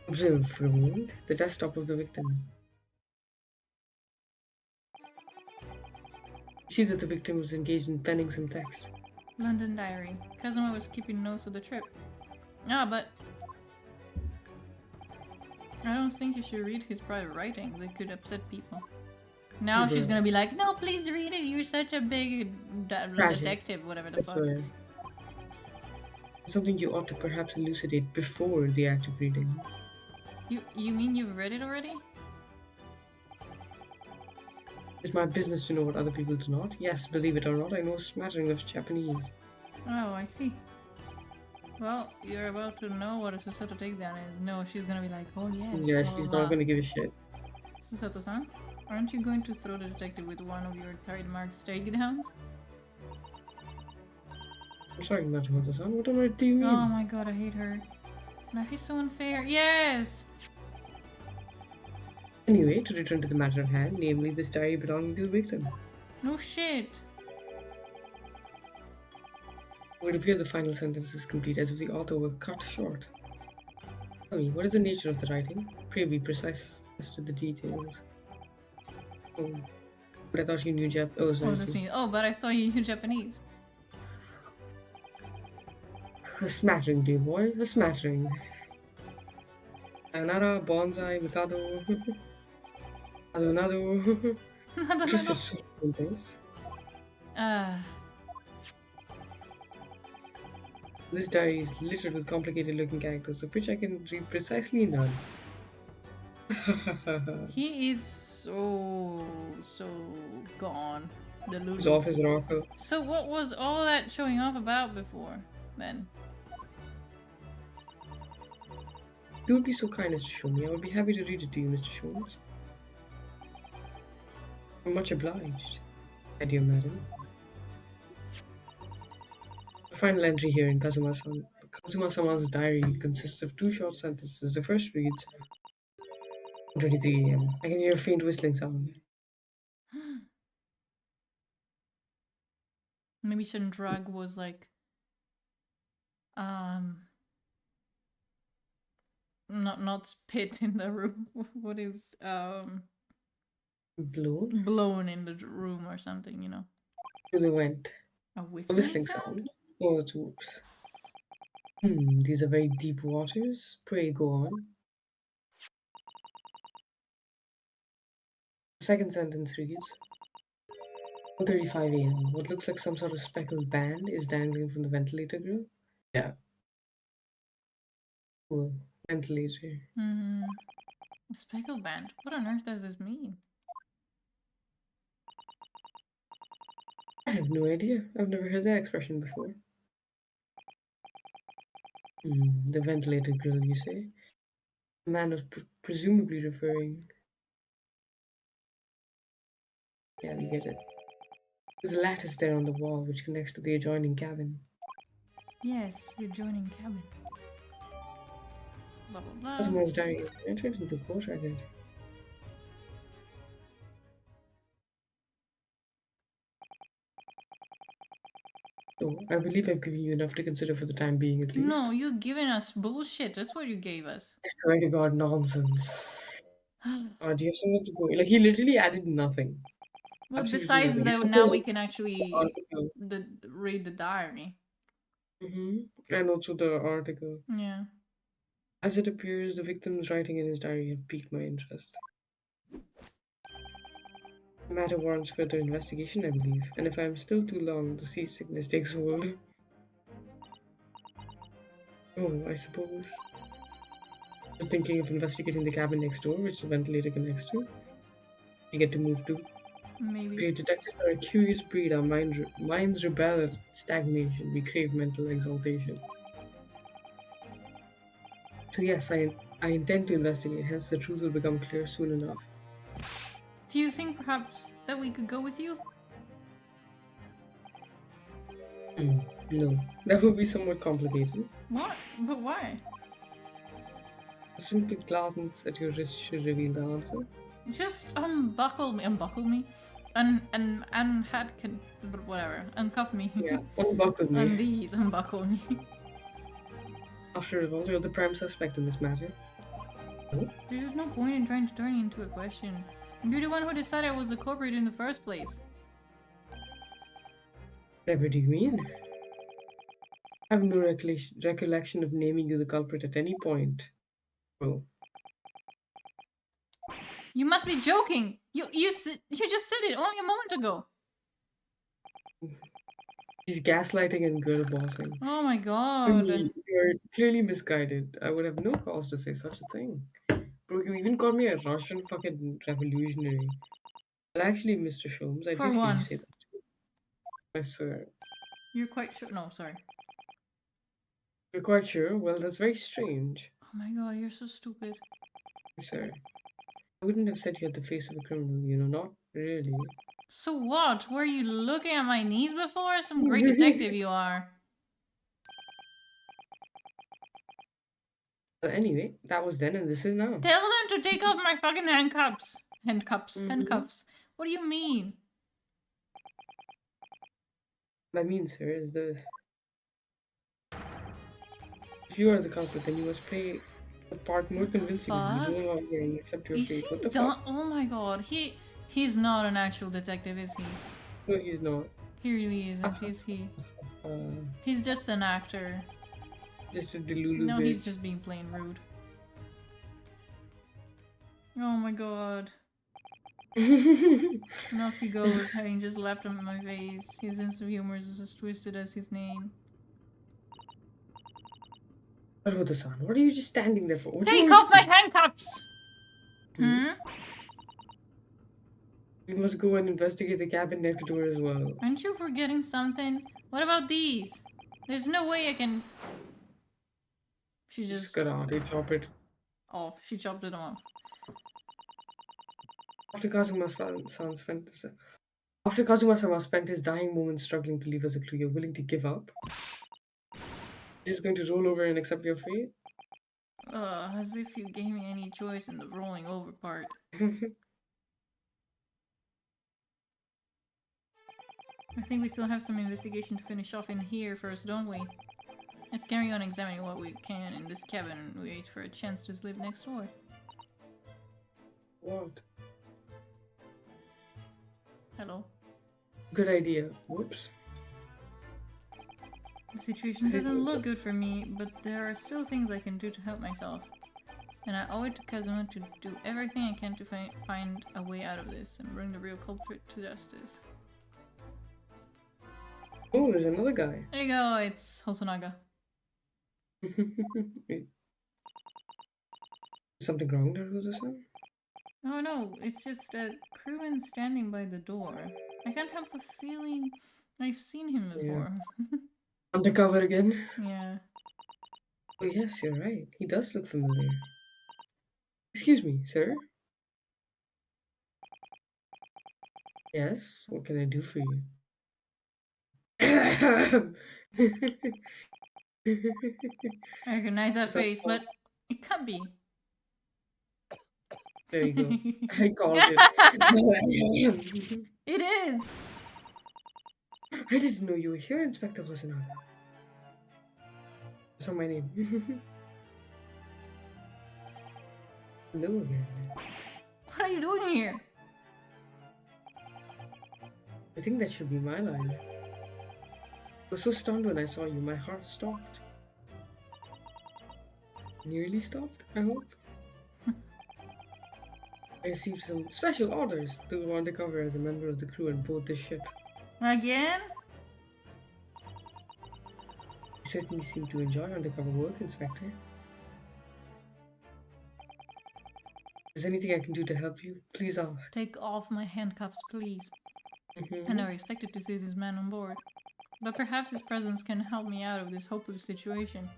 Observe for a moment the desktop of the victim. See that the victim was engaged in penning some text. London Diary. Kazuma was keeping notes of the trip. Ah, but I don't think you should read his private writings. It could upset people. Now she's gonna be like, no, please read it. You're such a big detective, whatever the fuck. Right. Something you ought to perhaps elucidate before the act of reading. You mean you've read it already? It's my business to know what other people do not. Yes, believe it or not, I know a smattering of Japanese. Oh, I see. Well, you're about to know what a Susato takedown is. No, she's gonna be like, oh yes. Yeah, blah, she's blah, not blah. gonna give a shit. Susato-san, aren't you going to throw the detective with one of your trademark takedowns? I'm sorry, Matsumoto-san. What on earth do you mean? Oh my god, I hate her. Life is so unfair. Yes! Anyway, to return to the matter at hand, namely this diary belonging to the victim. No shit. It would appear the final sentence is complete as if the author were cut short. Tell me, what is the nature of the writing? Pray be precise as to the details. Oh, but I thought you knew Jap. Oh, sorry. Oh, that's me. Oh, but I thought you knew Japanese. A smattering, dear boy, a smattering. Sayonara, bonsai, mikado, adonado. Just a sort of this. This diary is littered with complicated-looking characters, of which I can read precisely none. He is so gone. His Deluded. office rocker. So what was all that showing off about before, then? You would be so kind as to show me. I would be happy to read it to you, Mr. Sholmes. I'm much obliged, my dear madam. The final entry here in Kazuma-sama's diary consists of 2 short sentences. The first reads, 23 a.m. I can hear a faint whistling sound. Maybe some drug was like not spit in the room. What is Blown blown in the room or something, you know? to the vent. A A whistling, whistling sound? sound. Oh, it's whoops. These are very deep waters. Pray go on. The second sentence reads, 1:35 a.m. What looks like some sort of speckled band is dangling from the ventilator grill. Yeah. Cool. Ventilator. A speckle band. What on earth does this mean? have no idea. I've never heard that expression before. The ventilator grill, you say? The man was presumably referring. Yeah, we get it. There's a lattice there on the wall which connects to the adjoining cabin. Yes, the adjoining cabin. Blah blah blah. Cosimo's diary is entered into the court record. So, I believe I've given you enough to consider for the time being, at least. No, you're giving us bullshit. That's what you gave us. I swear to God, nonsense. Oh, do you have somewhere to go? Like, he literally added nothing. Well, Absolutely besides nothing. that, Except now for we can actually article. read the diary. And also the article. Yeah. As it appears, the victim's writing in his diary have piqued my interest. The matter warrants further investigation, I believe, and if I am still too long, the seasickness takes hold. Oh, I suppose. You're thinking of investigating the cabin next door, which the ventilator connects to? You get to move to. Maybe. Great detectives are a curious breed. Our minds rebel at stagnation. We crave mental exaltation. So yes, I intend to investigate, hence the truth will become clear soon enough. Do you think perhaps that we could go with you? No, that would be somewhat complicated. What? But why? A simple glance at your wrist should reveal the answer. Just unbuckle me, whatever, uncuff me. Yeah, unbuckle me. Unbuckle me. After all, you're the prime suspect in this matter. No? There's just no point in trying to turn it into a question. You're the one who decided I was the culprit in the first place. Whatever do you mean? I have no recollection of naming you the culprit at any point. Bro. You must be joking. You just said it only a moment ago. He's gaslighting and girlbossing. Oh my I god. mean, you're clearly misguided. I would have no cause to say such a thing. Bro, you even called me a Russian fucking revolutionary. Well, actually, Mr. Sholmes, I For did hear you once. say that too. I swear. You're quite sure? No, sorry. You're quite sure? Well, that's very strange. Oh my god, you're so stupid. I'm sorry. I wouldn't have said you had the face of a criminal, you know, not really. So what? Were you looking at my knees before? Some great detective you are. Well, anyway, that was then and this is now. Tell them to take off my fucking handcuffs. Handcuffs. What do you mean? What I mean, sir, is this. If you are the culprit, then you must play the part more convincingly. fuck? You don't longer accept your Is fate. he What the done? fuck? Oh my god, he's not an actual detective, is he? No, he's not. He really isn't, is he? He's just an actor. Just a delulu No, bitch. he's just being plain rude. Oh my god. And off he goes, having just left him in my face. His sense of humor is as twisted as his name. Haruto-san, what are you just standing there for? What do you Take want off to my do? handcuffs! Hmm? We must go and investigate the cabin next door as well. Aren't you forgetting something? What about these? There's no way I can... She just... Karate, chop it. off. She chopped it off. After Kazuma-sama spent his dying moments struggling to leave us a clue, you're willing to give up? You're just going to roll over and accept your fate? As if you gave me any choice in the rolling over part. I think we still have some investigation to finish off in here first, don't we? Let's carry on examining what we can in this cabin and wait for a chance to live next door. What? Hello. Good idea. Whoops. The situation doesn't look good for me, but there are still things I can do to help myself. And I owe it to Kazuma to do everything I can to find a way out of this and bring the real culprit to justice. Oh, there's another guy. There you go, it's Hosonaga. Something wrong there, Haruto-san? Oh no, it's just that crewman standing by the door. I can't help the feeling I've seen him before. Undercover again? Yeah. Oh, yes, you're right. He does look familiar. Excuse me, sir? Yes, what can I do for you? I recognize that That's face, but it can't be. There you go. I called it. It is. I didn't know you were here, Inspector Rosenau. That's not my name. Hello again. What are you doing here? I think that should be my line. I was so stunned when I saw you, my heart stopped. Nearly stopped, I hope. I received some special orders to go undercover as a member of the crew and board the ship. Again? You certainly seem to enjoy undercover work, Inspector. Is there anything I can do to help you? Please ask. Take off my handcuffs, please. I Mhm. never expected to see this man on board. But perhaps his presence can help me out of this hopeless situation.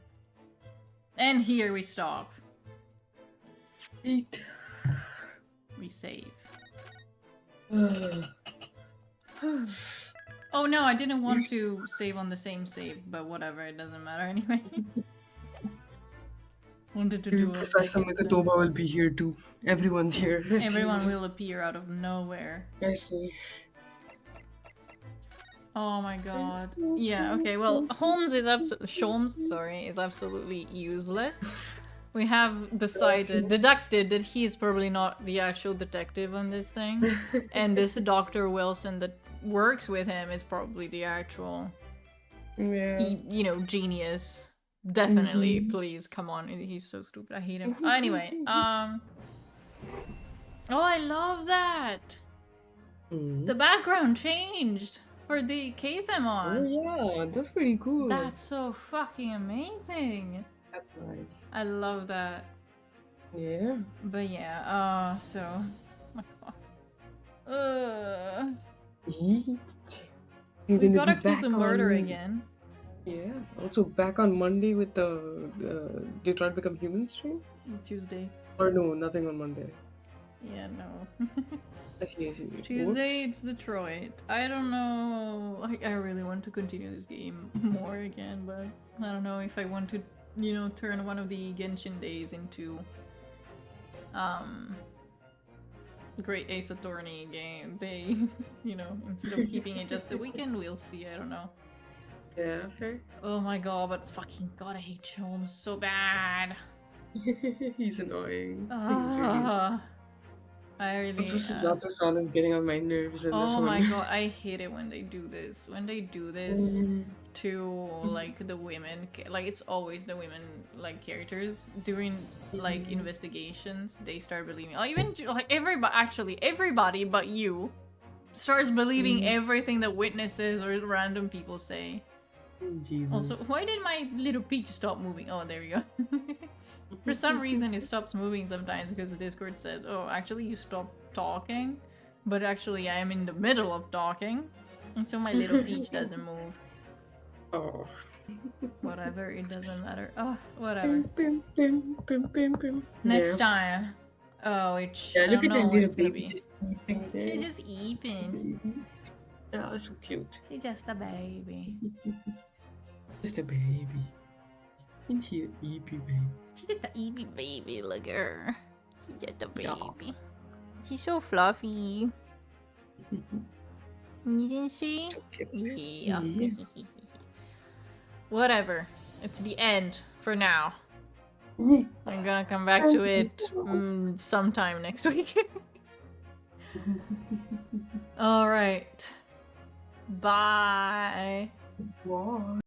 And here we stop. Eat. We save. Oh no, I didn't want to save on the same save, but whatever, it doesn't matter anyway. Wanted to do a Professor second. Mikatoba will be here too. Everyone's here. Everyone will appear out of nowhere. I see. Oh my god. Yeah, okay, well, Holmes is absolutely useless. We have deducted that he's probably not the actual detective on this thing. And this Dr. Wilson that works with him is probably the actual, Yeah. genius. Definitely, please, come on. He's so stupid. I hate him. Anyway, oh, I love that! The background changed for the case I'm Oh on. yeah, that's pretty cool. That's so fucking amazing. That's nice. I love that. Yeah. But yeah, so, my god. Yeet. We You're gonna got be accused of back murder on- again. Yeah. Also back on Monday with the Detroit Become Human stream? Tuesday. Or no, nothing on Monday. Yeah, no. I see. Tuesday, Whoops. it's Detroit. I don't know. I really want to continue this game more again, but I don't know if I want to, turn one of the Genshin days into Great Ace Attorney game. They, instead of keeping it just the weekend, we'll see. I don't know. Yeah, fair. Oh my god, but fucking god, I hate Sholmes so bad. He's annoying. I really. Also, Suzato-san is getting on my nerves in this Oh one. my god, I hate it when they do this. When they do this to like the women, like it's always the women like characters during like investigations. They start believing, even like everybody but you starts believing everything that witnesses or random people say. Jesus. Also, why did my little peach stop moving? Oh, there we go. For some reason, it stops moving sometimes because the Discord says, oh, actually you stopped talking. But actually, I am in the middle of talking. And so my little peach doesn't move. Oh. Whatever, it doesn't matter. Oh, whatever. Bim, bim, bim, bim, bim. Next time. Oh, it's... Yeah, I look don't at know that what little it's gonna baby be. just eating there. She's just eating. Yeah, that's so cute. She's just a baby. Just a baby. Isn't she a baby baby? She's just a baby baby, look at her. She's just a Yeah. baby. She's so fluffy. Isn't she? So cute. Yeah. Yeah. Whatever. It's the end for now. Yeah. I'm gonna come back to it sometime next week. Alright. Bye. Wow.